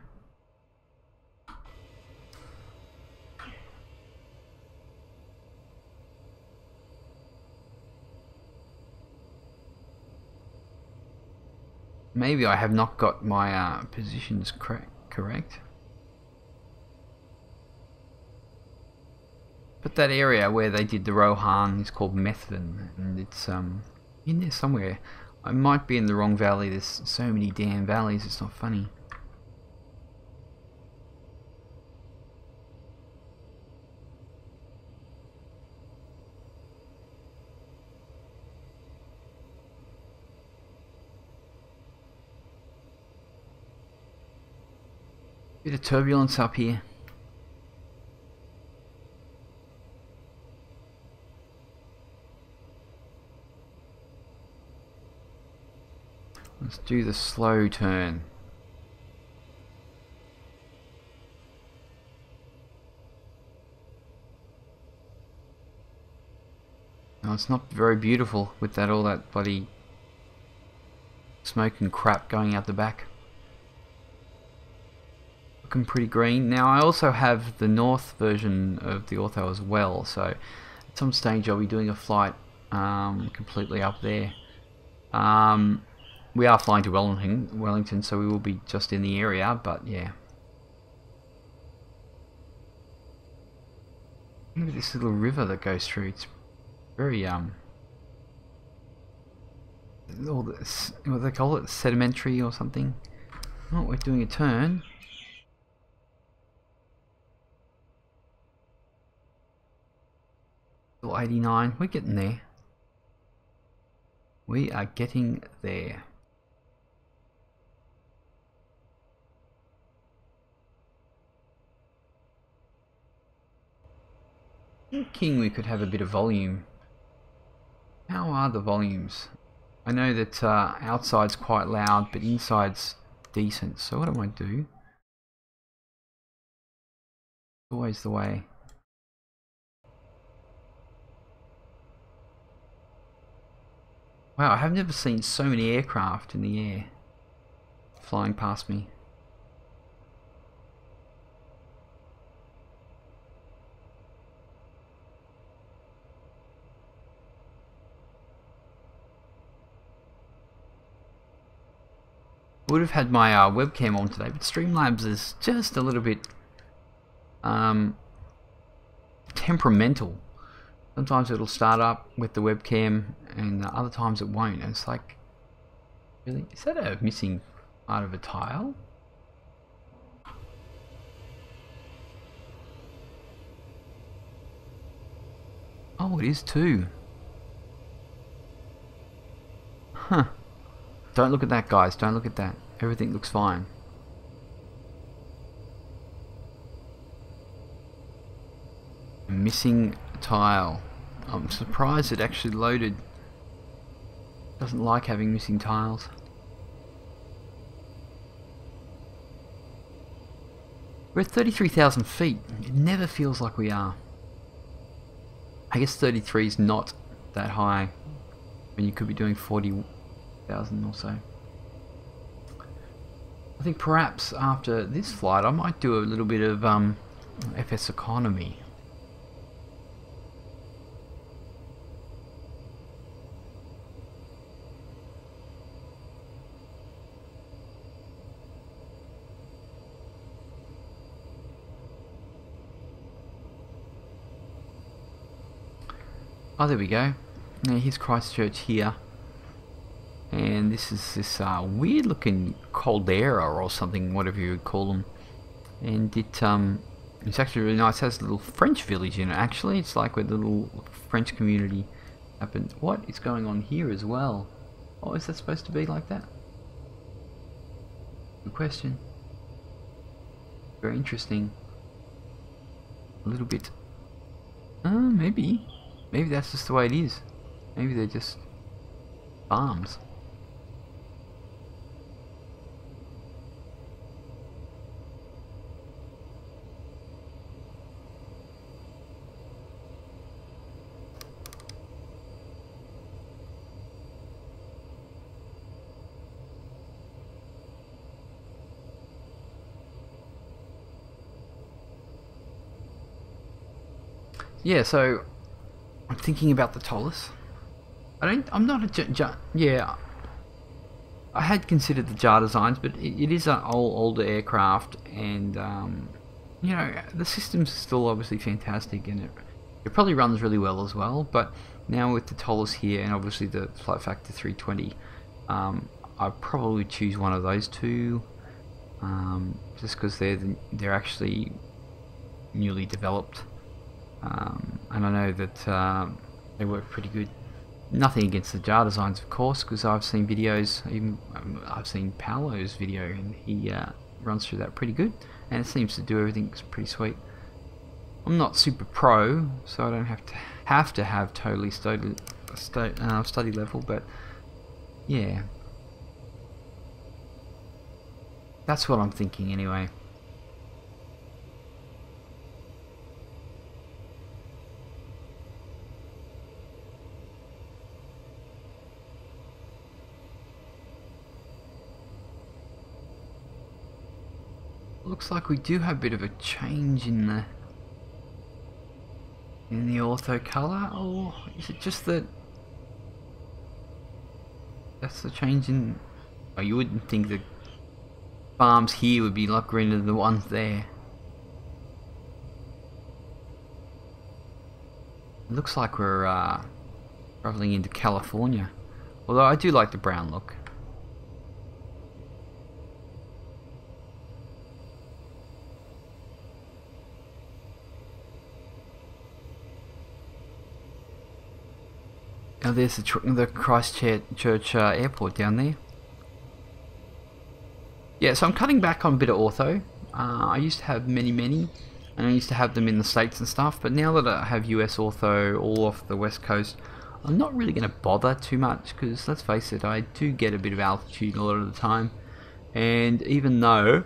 Maybe I have not got my positions correct. But that area where they did the Rohan is called Methven, and it's in there somewhere. I might be in the wrong valley. There's so many damn valleys, it's not funny. Bit of turbulence up here. Let's do the slow turn. No, it's not very beautiful with that all that bloody smoke and crap going out the back. Looking pretty green. Now I also have the north version of the Ortho as well, so at some stage I'll be doing a flight completely up there. We are flying to Wellington, so we will be just in the area, but yeah. Look at this little river that goes through. It's very all this, what do they call it? Sedimentary or something. Oh, we're doing a turn. Still 89. We're getting there. We are getting there. Thinking we could have a bit of volume. How are the volumes? I know that outside's quite loud, but inside's decent. So what I might do, always the way. Wow, I have never seen so many aircraft in the air flying past me. Would have had my webcam on today, but Streamlabs is just a little bit temperamental. Sometimes it'll start up with the webcam and other times it won't, and it's like, really? Is that a missing part of a tile? Oh, it is too. Huh. Don't look at that, guys. Don't look at that. Everything looks fine. Missing tile. I'm surprised it actually loaded. Doesn't like having missing tiles. We're at 33,000 feet. It never feels like we are. I guess 33 is not that high when you could be doing 40,000 or so. I think perhaps after this flight I might do a little bit of FS economy. Oh, there we go. Now here's Christchurch here, and this is this weird looking caldera or something, whatever you would call them, and it's actually really nice. It has a little French village in it. Actually, it's like where the little French community happened. What is going on here as well? Oh, is that supposed to be like that? Good question. Very interesting. A little bit. Maybe that's just the way it is. Maybe they're just farms. Yeah, so I'm thinking about the Tolus. I'm not a yeah. I had considered the JAR designs, but it is an older aircraft, and you know, the system's still obviously fantastic, and it probably runs really well as well. But now with the Tolus here, and obviously the flight factor 320, I'd probably choose one of those two, just because they're actually newly developed. And I know that they work pretty good. Nothing against the JAR designs, of course, because I've seen videos, even I've seen Paolo's video, and he runs through that pretty good, and it seems to do everything pretty sweet. I'm not super pro, so I don't have to have totally study level, but yeah, that's what I'm thinking anyway. Looks like we do have a bit of a change in the ortho colour, or is it just that that's the change in? Oh, you wouldn't think the farms here would be a lot greener than the ones there. It looks like we're travelling into California, although I do like the brown look. Oh, there's the Christchurch airport down there. Yeah, so I'm cutting back on a bit of ortho. I used to have many, and I used to have them in the States and stuff, but now that I have US ortho all off the west coast, I'm not really going to bother too much, because let's face it, I do get a bit of altitude a lot of the time, And even though,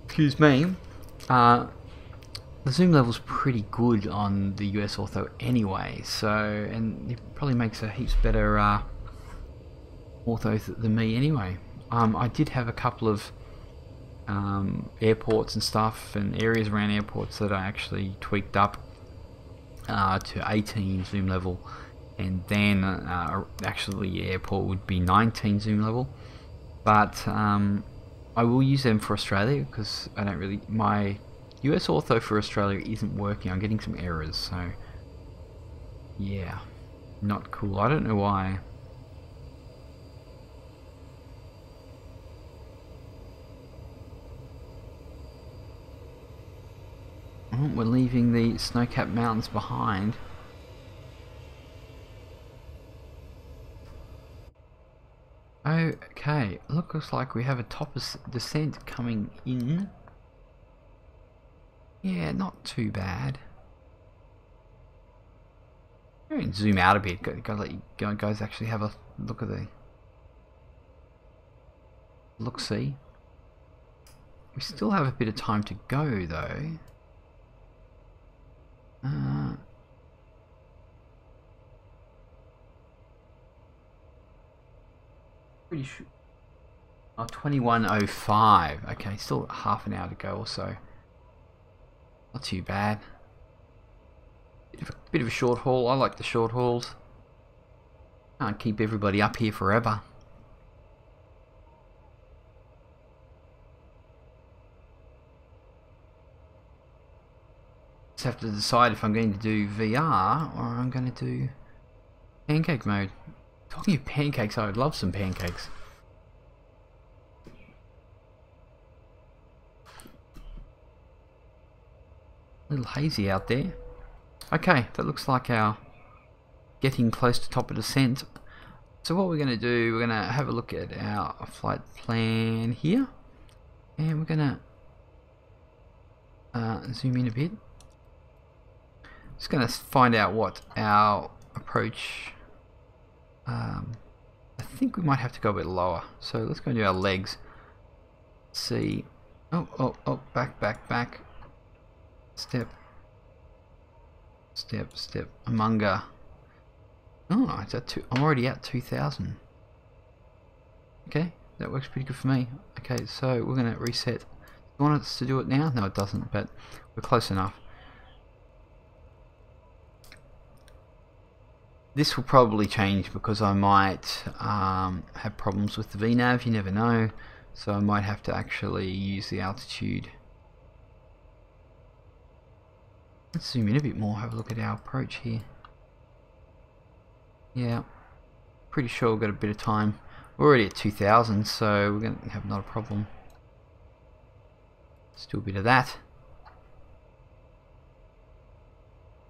excuse me, the zoom level's pretty good on the US Ortho anyway, so, and it probably makes a heaps better orthos than me anyway. I did have a couple of airports and stuff and areas around airports that I actually tweaked up to 18 zoom level, and then actually the airport would be 19 zoom level, but I will use them for Australia because I don't really, my US Ortho for Australia isn't working. I'm getting some errors, so yeah, not cool. I don't know why. Oh, we're leaving the snow-capped mountains behind. Okay, looks like we have a top descent coming in. Yeah, not too bad. I'm going to zoom out a bit. Gotta let you guys actually have a look at the look-see. We still have a bit of time to go though. Pretty sure. Oh, 21:05. Okay, still half an hour to go or so. Not too bad. Bit of a short haul. I like the short hauls. Can't keep everybody up here forever. Just have to decide if I'm going to do VR or I'm going to do pancake mode. Talking of pancakes, I would love some pancakes. A little hazy out there. Okay, that looks like our getting close to top of descent. So what we're going to do, we're going to have a look at our flight plan here. And we're going to zoom in a bit. Just going to find out what our approach... I think we might have to go a bit lower. So let's go into our legs. Let's see. Oh, back. Step. Amunga. Oh, it's at I'm already at 2,000. Okay, that works pretty good for me. Okay, so we're going to reset. Do you want us to do it now? No, it doesn't, but we're close enough. This will probably change because I might have problems with the VNAV, you never know. So I might have to actually use the altitude. Let's zoom in a bit more, have a look at our approach here. Yeah, pretty sure we've got a bit of time. We're already at 2,000, so we're going to have not a problem. Let's do a bit of that.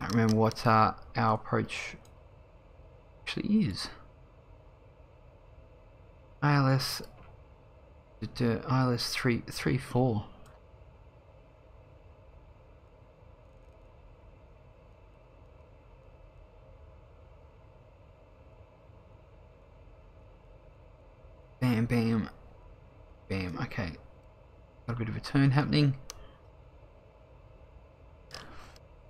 I don't remember what our approach actually is. ILS 334. Bam. Okay, got a bit of a turn happening.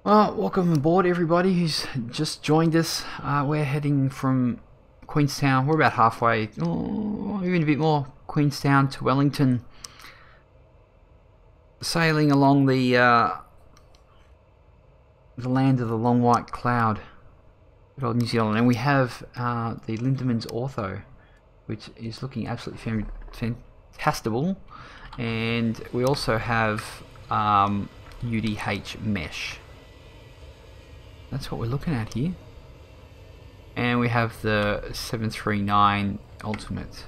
Well, welcome aboard everybody who's just joined us. We're heading from Queenstown. We're about halfway, even a bit more, Queenstown to Wellington. Sailing along the land of the long white cloud, good old New Zealand, and we have the Lindeman's Ortho, which is looking absolutely fantastical, and we also have UDH mesh. That's what we're looking at here. And we have the 739 Ultimate.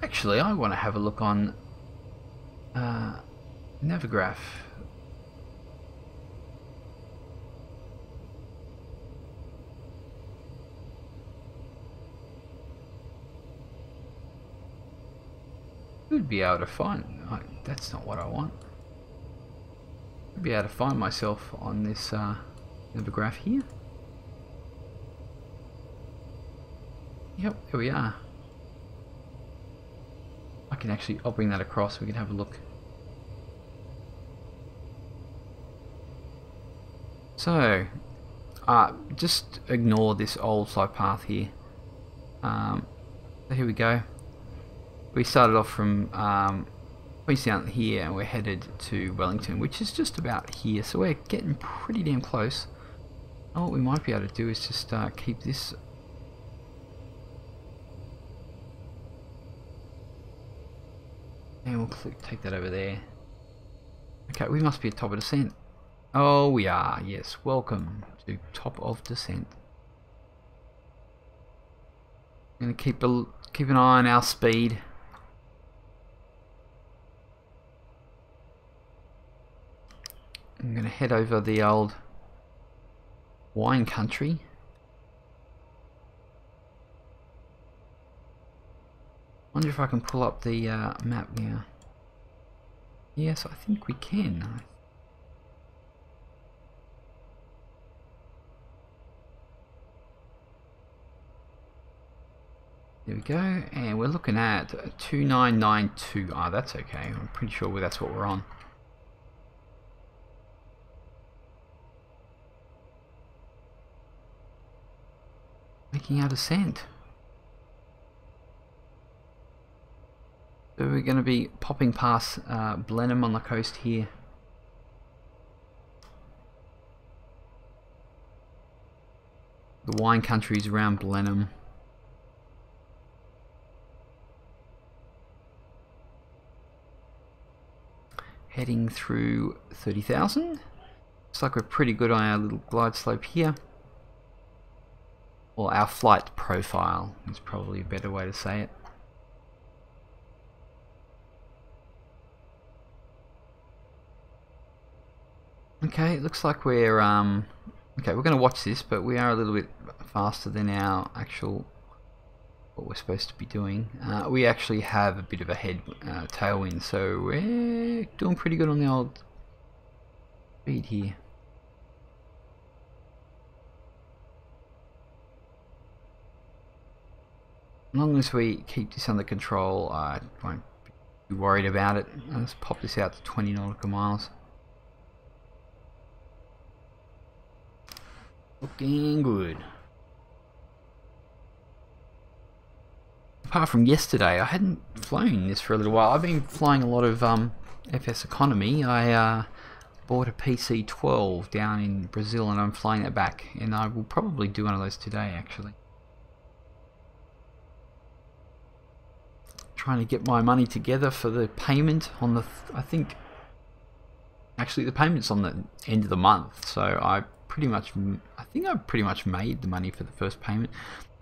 Actually, I want to have a look on Navigraph. Should be able to find. that's not what I want. I'll be able to find myself on this the graph here. Yep, here we are. I can actually, I'll bring that across, we can have a look. So, just ignore this old side path here. So here we go. We started off from Queenstown here and we're headed to Wellington, which is just about here, so we're getting pretty damn close. And what we might be able to do is just keep this. And we'll take that over there. Okay, we must be at top of descent. Oh, we are. Yes, welcome to top of descent. Gonna keep an eye on our speed. I'm gonna head over the old wine country. Wonder if I can pull up the map now. Yes, I think we can. There we go, and we're looking at 2992. Ah, that's okay. I'm pretty sure that's what we're on. Making our descent. So we're going to be popping past Blenheim on the coast here. The wine countries around Blenheim. Heading through 30,000. Looks like we're pretty good on our little glide slope here. Or our flight profile is probably a better way to say it. Okay, it looks like we're okay, we're going to watch this, but we are a little bit faster than our actual what we're supposed to be doing. We actually have a bit of a tailwind, so we're doing pretty good on the old speed here. As long as we keep this under control, I won't be worried about it. Let's pop this out to 20 nautical miles. Looking good. Apart from yesterday, I hadn't flown this for a little while. I've been flying a lot of FS Economy. I bought a PC-12 down in Brazil and I'm flying that back. And I will probably do one of those today, actually. Trying to get my money together for the payment on the... I think the payment's on the end of the month. So I think I've pretty much made the money for the first payment.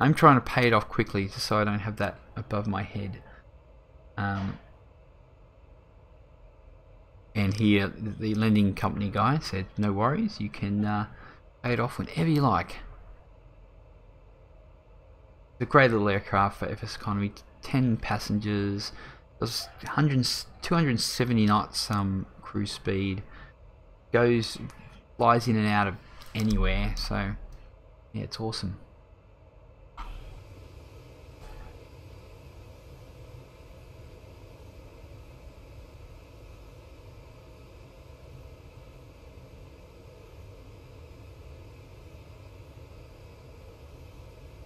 I'm trying to pay it off quickly just so I don't have that above my head. And here the lending company guy said, no worries, you can pay it off whenever you like. It's a great little aircraft for FS Economy, 10 passengers, does 270 knots cruise speed, flies in and out of anywhere, so yeah, it's awesome.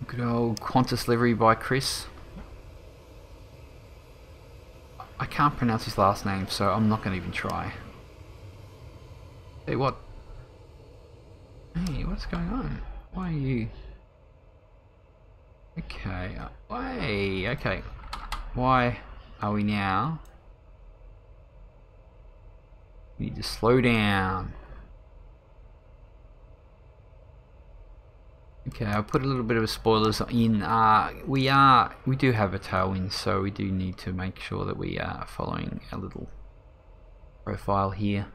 Good old Qantas livery by Chris. I can't pronounce his last name, so I'm not going to even try. Hey, what? Hey, what's going on? Why are you... Okay, okay. Why are we now? We need to slow down. Okay, I'll put a little bit of spoilers in. We do have a tailwind, so we do need to make sure that we are following a little profile here.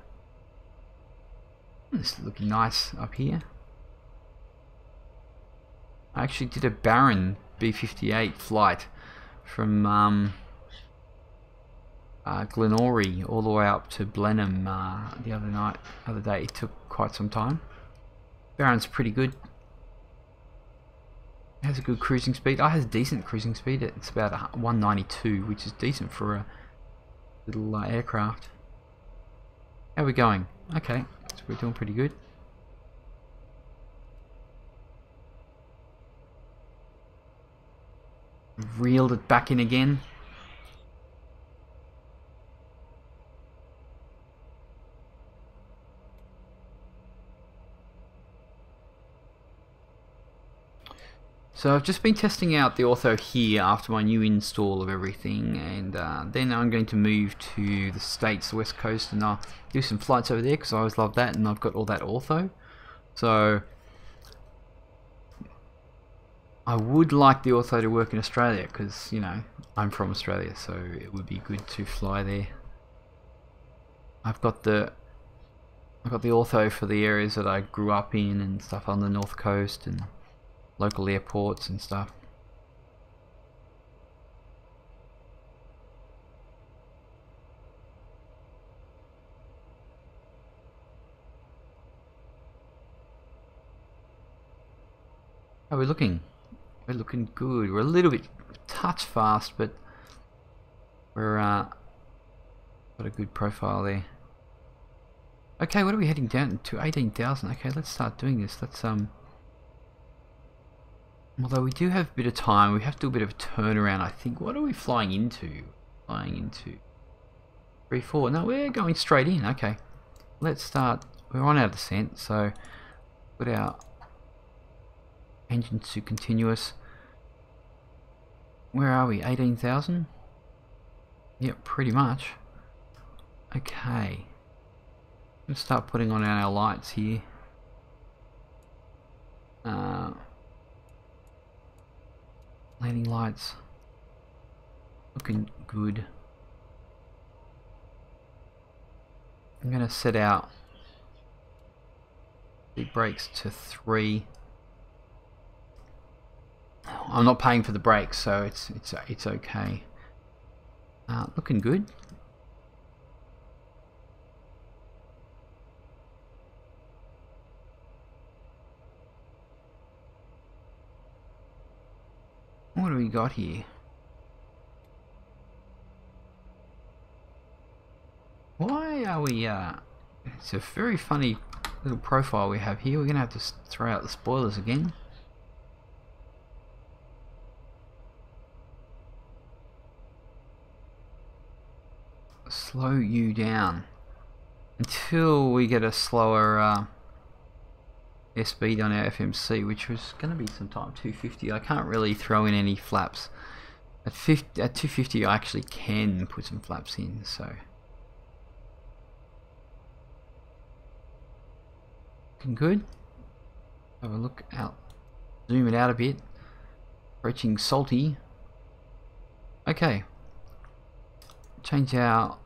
This is looking nice up here. I actually did a Baron B-58 flight from Glenorrey all the way up to Blenheim the other day. It took quite some time. Barron's pretty good. It has a good cruising speed. It has decent cruising speed. It's about 192, which is decent for a little aircraft. How are we going? Okay, so we're doing pretty good. Reeled it back in again. So I've just been testing out the Ortho here after my new install of everything, and then I'm going to move to the States, the West Coast, and I'll do some flights over there because I always love that, and I've got all that Ortho. So I would like the Ortho to work in Australia because, you know, I'm from Australia, so it would be good to fly there. I've got the Ortho for the areas that I grew up in and stuff on the North Coast and local airports and stuff. How are we looking? We're looking good. We're a little bit touch fast, but we're got a good profile there. Okay, what are we heading down to? 18,000. Okay, let's start doing this. Let's although we do have a bit of time, we have to do a bit of a turnaround, I think. What are we flying into? Flying into 3-4. No, we're going straight in. Okay. Let's start. We're on our descent, so put our engine to continuous. Where are we? 18,000? Yep, pretty much. Okay. Let's start putting on our lights here. Landing lights looking good. I'm going to set out the brakes to 3. I'm not paying for the brakes, so it's okay. Looking good. What do we got here? Why are we, it's a very funny little profile we have here. We're going to have to throw out the spoilers again. Slow you down until we get a slower airspeed on our FMC, which was going to be sometime 250. I can't really throw in any flaps. At 250 I actually can put some flaps in, so looking good. Have a look out, zoom it out a bit, approaching salty. Okay, change our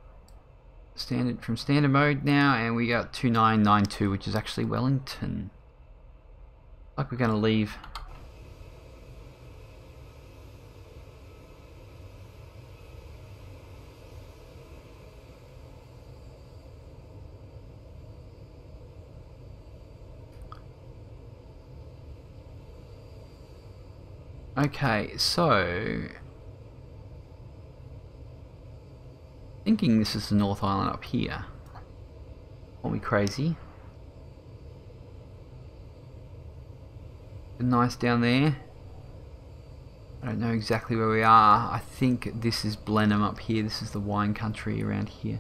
standard from standard mode now, and we got 2992, which is actually Wellington. Like we're going to leave. Okay, so thinking this is the North Island up here. Won't be crazy. Nice down there. I don't know exactly where we are. I think this is Blenheim up here. This is the wine country around here.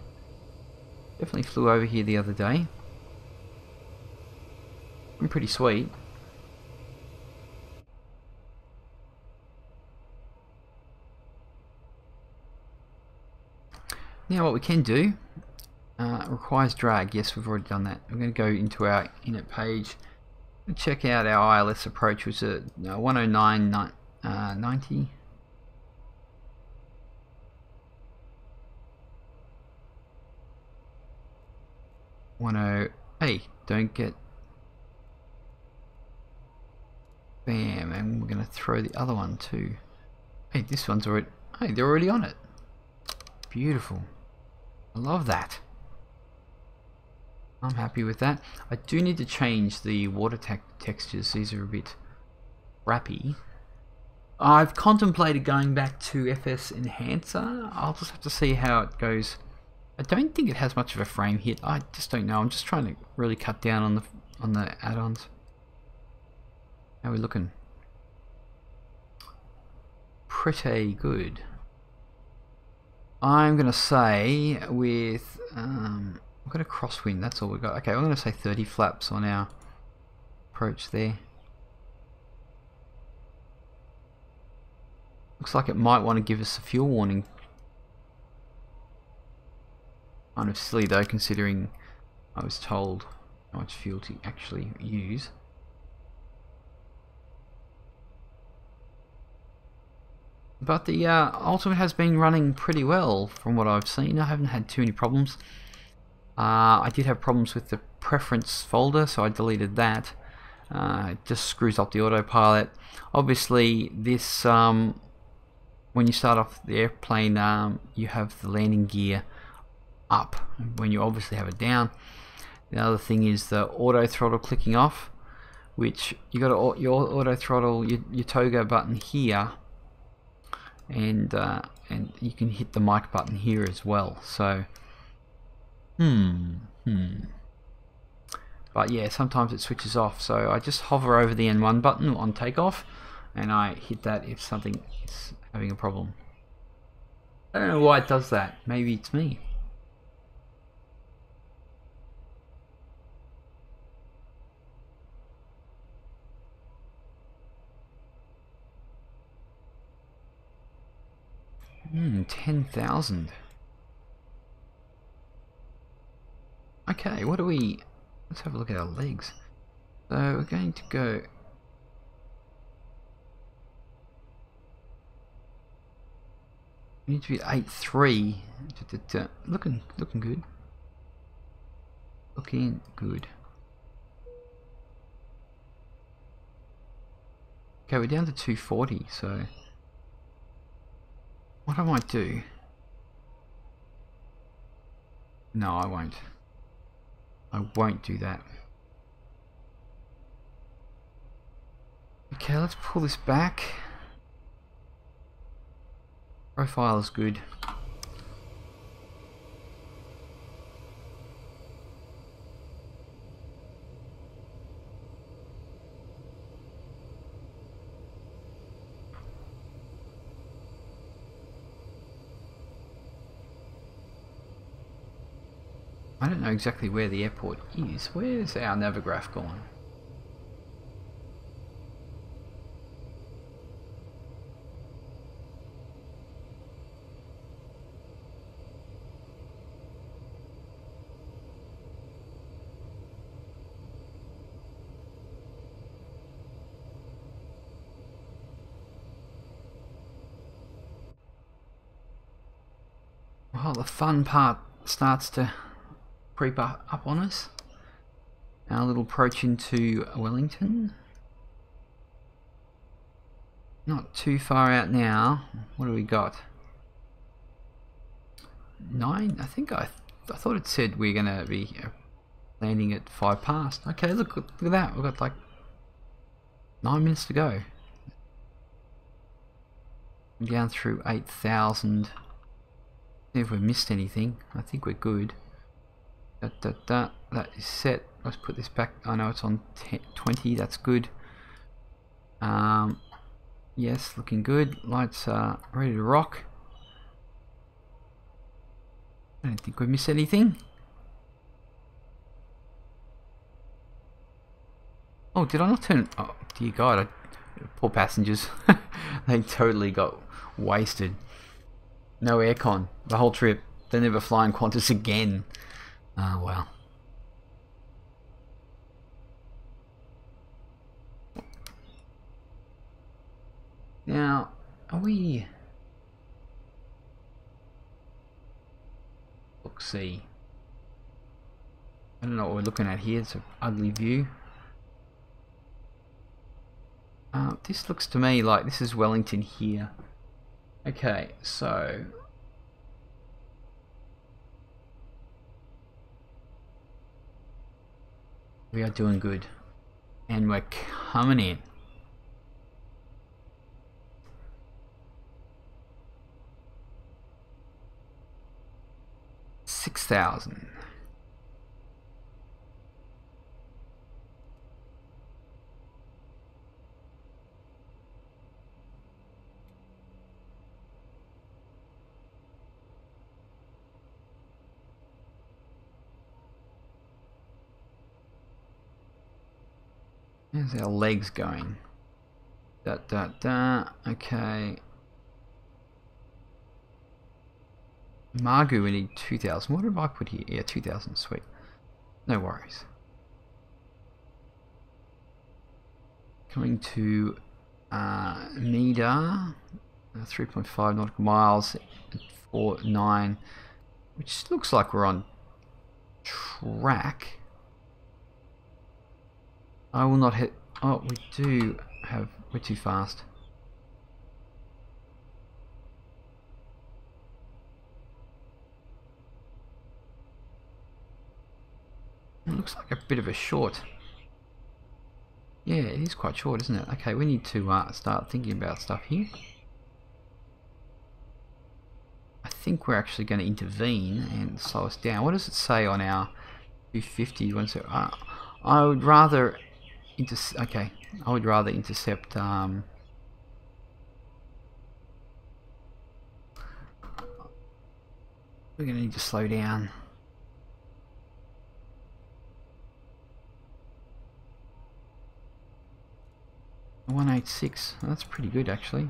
Definitely flew over here the other day. Been pretty sweet. Now what we can do, requires drag. Yes, we've already done that. I'm going to go into our init page and check out our ILS approach, which is 109.90. 10. Hey, don't get. Bam, and we're going to throw the other one too. Hey, this one's already. Hey, they're already on it. Beautiful. I love that. I'm happy with that. I do need to change the water textures. These are a bit crappy. I've contemplated going back to FS Enhancer. I'll just have to see how it goes. I don't think it has much of a frame hit. I just don't know. I'm just trying to really cut down on the add-ons. How are we looking? Pretty good. I'm gonna say with we've got a crosswind. That's all we've got. Okay, I'm gonna say 30 flaps on our approach there. Looks like it might want to give us a fuel warning. Kind of silly though, considering I was told how much fuel to actually use. But the Ultimate has been running pretty well from what I've seen. I haven't had too many problems. I did have problems with the preference folder, so I deleted that. It just screws up the autopilot. Obviously, this when you start off the airplane, you have the landing gear up when you obviously have it down. The other thing is the auto throttle clicking off, which you got your auto throttle, your toga button here, and you can hit the mic button here as well. So but yeah, sometimes it switches off, so I just hover over the N1 button on takeoff and I hit that if something is having a problem. I don't know why it does that. Maybe it's me. Hmm, 10,000. Okay, what do we... Let's have a look at our legs. So we're going to go... We need to be at 8.3. Looking good. Looking good. Okay, we're down to 240, so... What I might do... No, I won't. I won't do that. Okay, let's pull this back. Profile is good. I don't know exactly where the airport is. Where's our Navigraph gone? Well, the fun part starts to creep up on us. Our little approach into Wellington. Not too far out now. What do we got? 9? I think I thought it said we're gonna be landing at 5 past. Okay, look at that. We've got like 9 minutes to go. Down through 8,000. See if we missed anything. I think we're good. That is set. Let's put this back. I know it's on 20. That's good. Yes, looking good. Lights are ready to rock. I don't think we missed anything. Oh, did I not turn? Oh, dear God! Poor passengers. They totally got wasted. No aircon the whole trip. They're never flying Qantas again. Oh well. Now, are we... Look, see. I don't know what we're looking at here. It's an ugly view. This looks to me like this is Wellington here. Okay, so... We are doing good. And we're coming in. $6,000. How's our legs going? Okay. Margu, we need 2,000. What did I put here? Yeah, 2,000. Sweet. No worries. Coming to meter, 3.5 nautical miles, 4.9, which looks like we're on track. I will not hit. Oh, we do have. We're too fast. It looks like a bit of a short. Yeah, it is quite short, isn't it? Okay, we need to start thinking about stuff here. I think we're actually going to intervene and slow us down. What does it say on our 250? I would rather I would rather intercept. We're going to need to slow down. 186. That's pretty good, actually.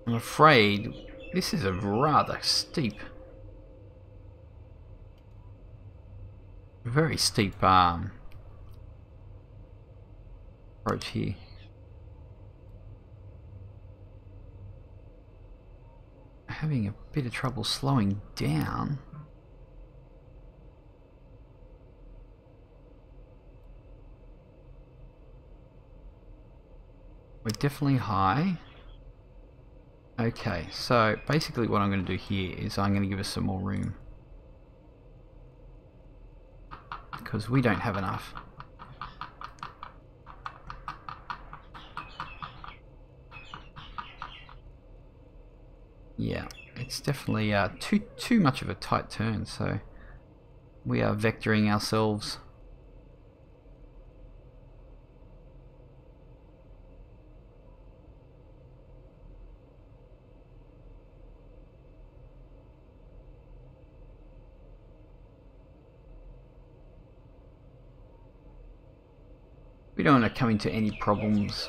I'm afraid this is a rather steep, very steep approach here. Having a bit of trouble slowing down. We're definitely high. Okay, so basically what I'm going to do here is I'm going to give us some more room, because we don't have enough. Yeah, it's definitely too much of a tight turn, so we are vectoring ourselves. We don't want to come into any problems.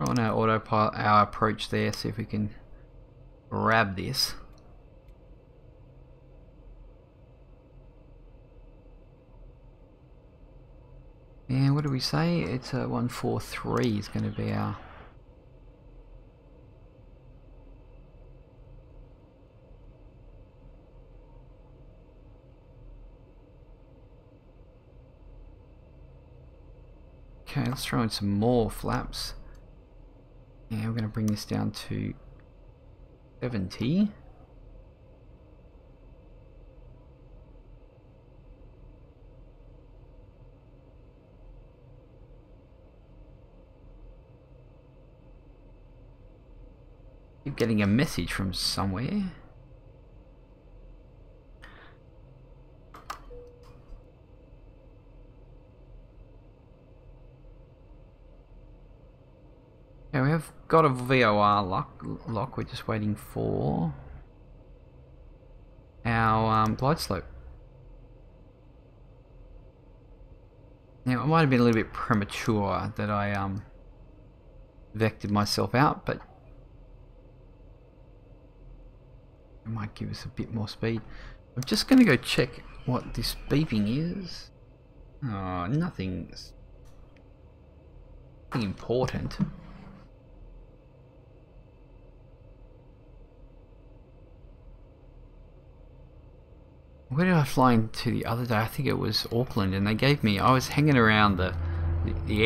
On our autopilot, our approach there, see if we can grab this. And what do we say? It's a 143 is going to be our. Okay, let's throw in some more flaps. And we're going to bring this down to 70. Keep getting a message from somewhere. Okay, we have got a VOR lock. We're just waiting for our glide slope. Now, it might have been a little bit premature that I vectored myself out, but it might give us a bit more speed. I'm just going to go check what this beeping is. Oh, nothing important. Where did I fly into the other day? I think it was Auckland, and they gave me. I was hanging around the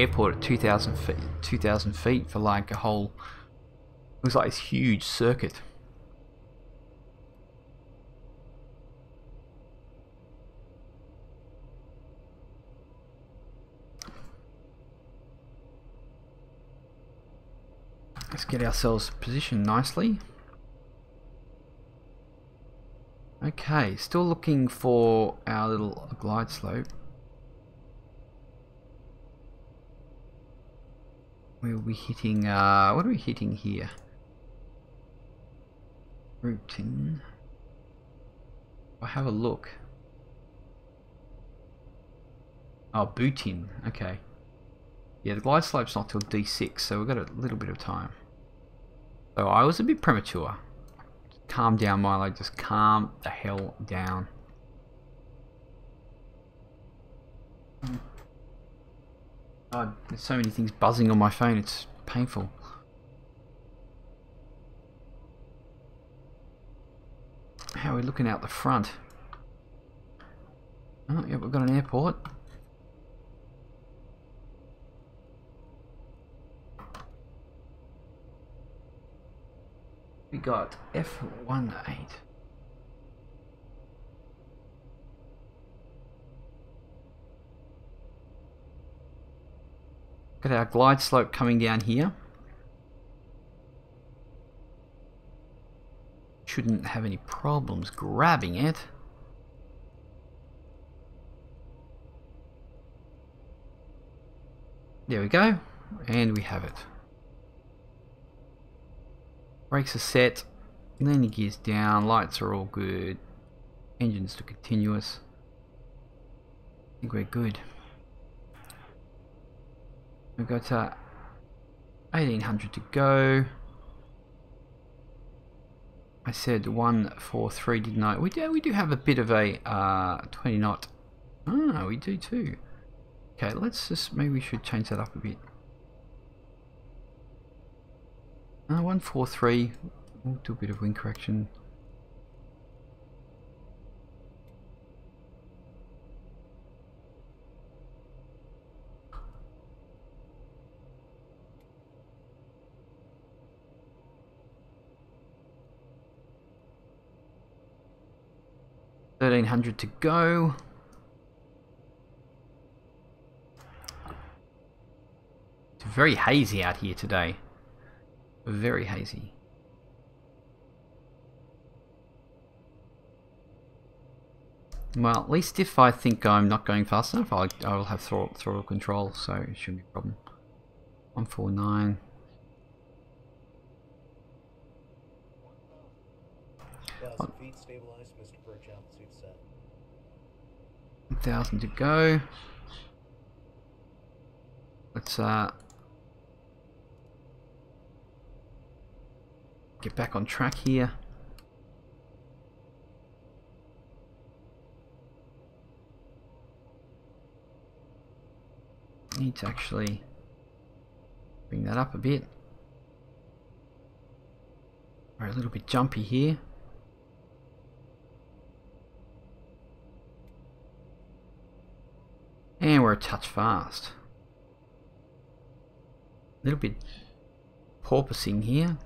airport at 2,000 feet, 2,000 feet for like a whole. It was like this huge circuit. Let's get ourselves positioned nicely. Okay, still looking for our little glide slope. We'll be hitting, what are we hitting here? Routine. I'll have a look. Oh, Bootin, okay. Yeah, the glide slope's not till D6, so we've got a little bit of time. So I was a bit premature. Calm down, Milo, just calm the hell down. God, there's so many things buzzing on my phone, it's painful. How are we looking out the front? Oh, yeah, we've got an airport. We got F18. Got our glide slope coming down here. Shouldn't have any problems grabbing it. There we go, and we have it. Brakes are set, landing gears down, lights are all good, engines to continuous. I think we're good. We've got 1800 to go. I said 143, didn't I? We do have a bit of a 20 knot. Ah, we do too. Okay, let's just, maybe we should change that up a bit. 143, we'll do a bit of wind correction. $1,300 to go. It's very hazy out here today. Very hazy. Well, at least if I think I'm not going fast enough, I will have throttle control, so it shouldn't be a problem. 149. Feet stabilized, Mr. Birch, altitude set. 1,000 to go. Let's get back on track here. Need to actually bring that up a bit. We're a little bit jumpy here. And we're a touch fast. A little bit porpoising here.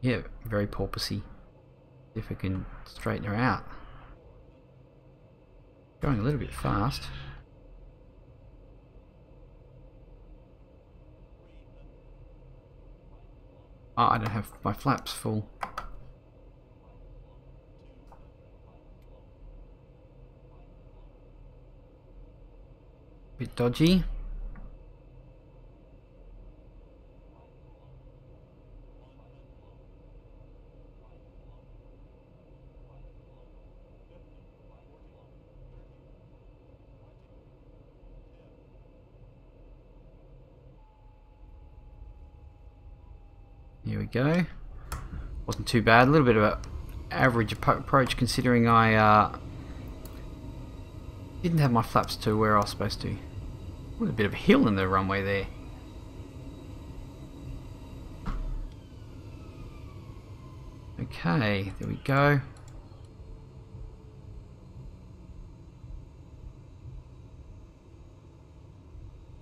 Yeah, very porpoisey. If we can straighten her out. Going a little bit fast. Oh, I don't have my flaps full. Bit dodgy. Here we go. Wasn't too bad. A little bit of a average approach considering I didn't have my flaps to where I was supposed to. With a bit of a hill in the runway there. Okay, there we go.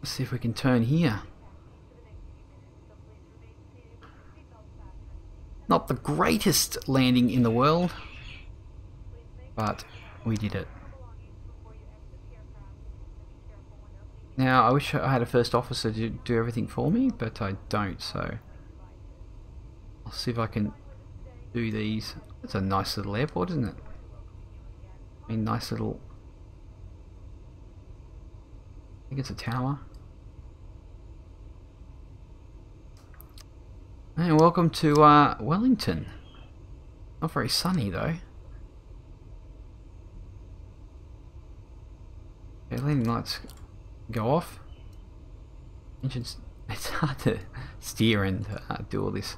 Let's see if we can turn here. Not the greatest landing in the world, but we did it. Now, I wish I had a first officer to do everything for me, but I don't, so I'll see if I can do these. It's a nice little airport, isn't it? I mean, nice little... I think it's a tower. And welcome to Wellington. Not very sunny though. Okay, landing lights go off. Engines. It's hard to steer and do all this.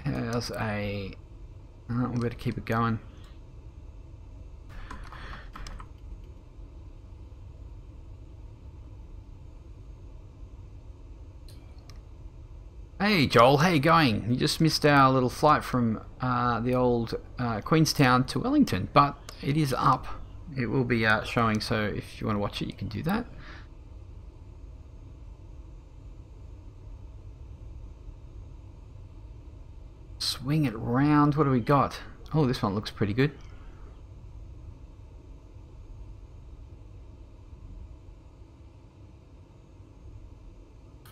How's a... we better keep it going. Hey Joel, how you going? You just missed our little flight from the old Queenstown to Wellington, but it is up. It will be showing, so if you want to watch it, you can do that. Swing it round. What do we got? Oh, this one looks pretty good.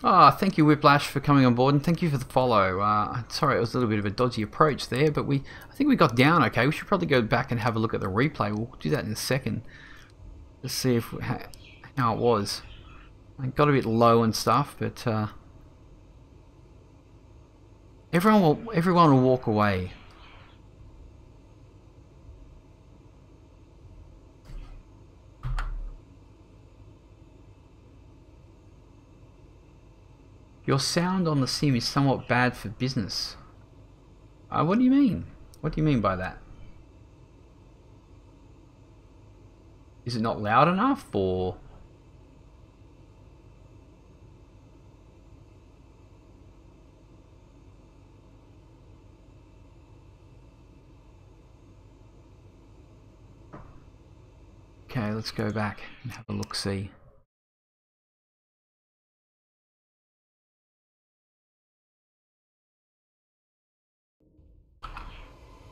Ah, thank you Whiplash for coming on board, and thank you for the follow. Sorry it was a little bit of a dodgy approach there, but I think we got down okay. We should probably go back and have a look at the replay. We'll do that in a second. Let's see if how it was. I got a bit low and stuff, but everyone will walk away. Your sound on the sim is somewhat bad for business. What do you mean? What do you mean by that? Is it not loud enough, or? Okay, let's go back and have a look-see.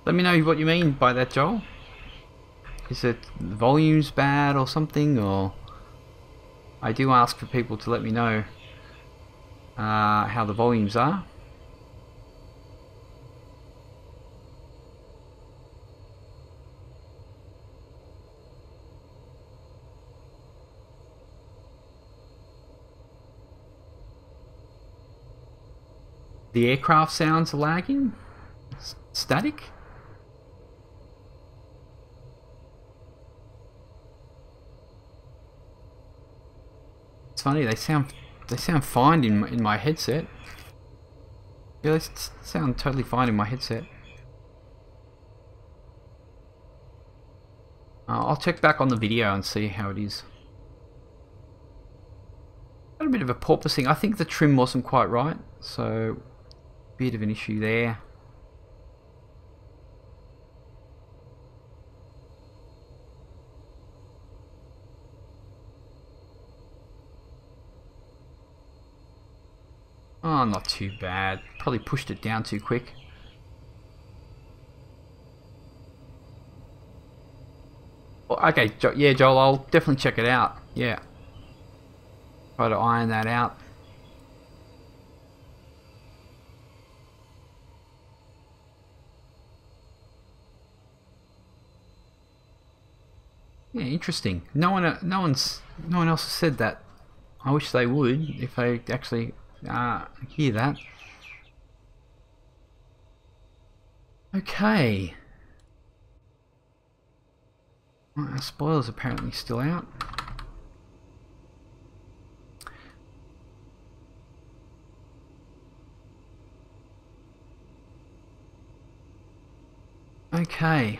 Let me know what you mean by that, Joel. Is it the volume's bad or something, or... I do ask for people to let me know how the volumes are. The aircraft sounds are lagging? Static? It's funny, they sound fine in my headset. Yeah, they sound totally fine in my headset. I'll check back on the video and see how it is. Got a bit of a porpoising. I think the trim wasn't quite right, so bit of an issue there. Oh, not too bad. Probably pushed it down too quick. Well, okay, yeah, Joel, I'll definitely check it out. Yeah. Try to iron that out. Yeah, interesting. No one else has said that. I wish they would, if they actually hear that. Okay. Right, our spoiler's apparently still out. Okay.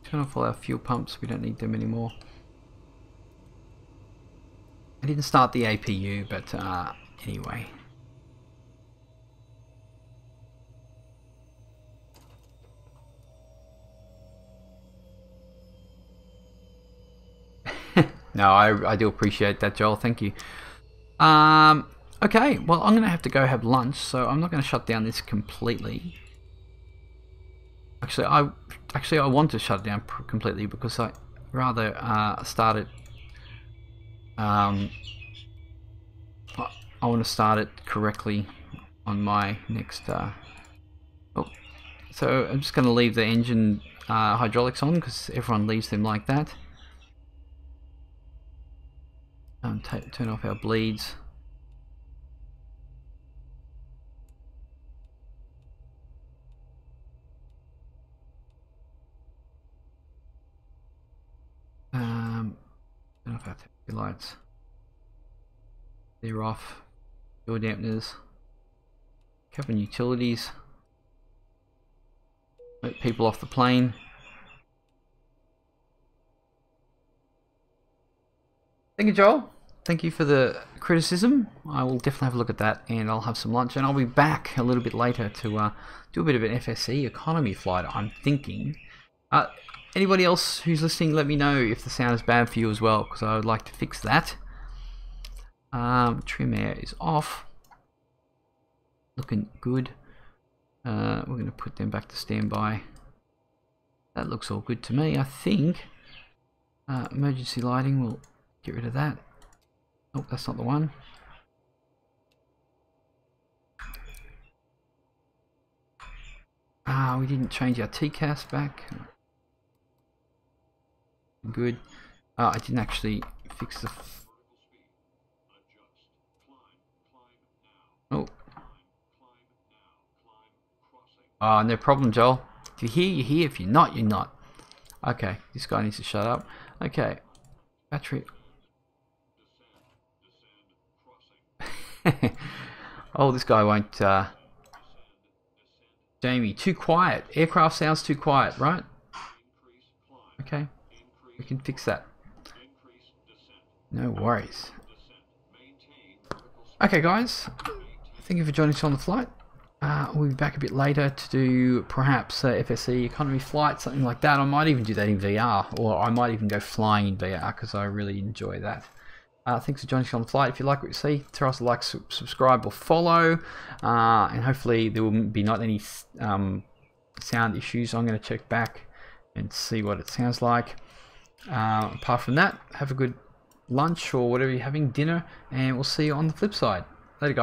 Turn off all our fuel pumps. We don't need them anymore. I didn't start the APU, but anyway. No, I do appreciate that, Joel. Thank you. Okay, well, I'm going to have to go have lunch, so I'm not going to shut down this completely. Actually, I want to shut it down completely because I rather start it. I want to start it correctly on my next. Oh, so I'm just going to leave the engine hydraulics on because everyone leaves them like that. Turn off our bleeds. Turn off our taxi lights. They're off. Door dampeners. Cabin utilities. Let people off the plane. Thank you, Joel. Thank you for the criticism. I will definitely have a look at that, and I'll have some lunch, and I'll be back a little bit later to do a bit of an FSE economy flight, I'm thinking. Anybody else who's listening, let me know if the sound is bad for you as well, because I would like to fix that. Trim air is off. Looking good. We're going to put them back to standby. That looks all good to me, I think. Emergency lighting, we'll get rid of that. Oh, that's not the one. We didn't change our TCAS back. Good. I didn't actually fix the... Oh. No problem, Joel. If you're here, you're here. If you're not, you're not. Okay, this guy needs to shut up. Okay. Battery... Oh, this guy won't. Jamie, too quiet. Aircraft sounds too quiet, right? Okay, we can fix that. No worries. Okay, guys. Thank you for joining us on the flight. We'll be back a bit later to do perhaps FSE economy flight, something like that. I might even do that in VR, or I might even go flying in VR because I really enjoy that. Thanks for joining us on the flight. If you like what you see, throw us a like, subscribe or follow, and hopefully there will be not any sound issues. I'm going to check back and see what it sounds like. Apart from that, have a good lunch or whatever you're having, dinner, and we'll see you on the flip side.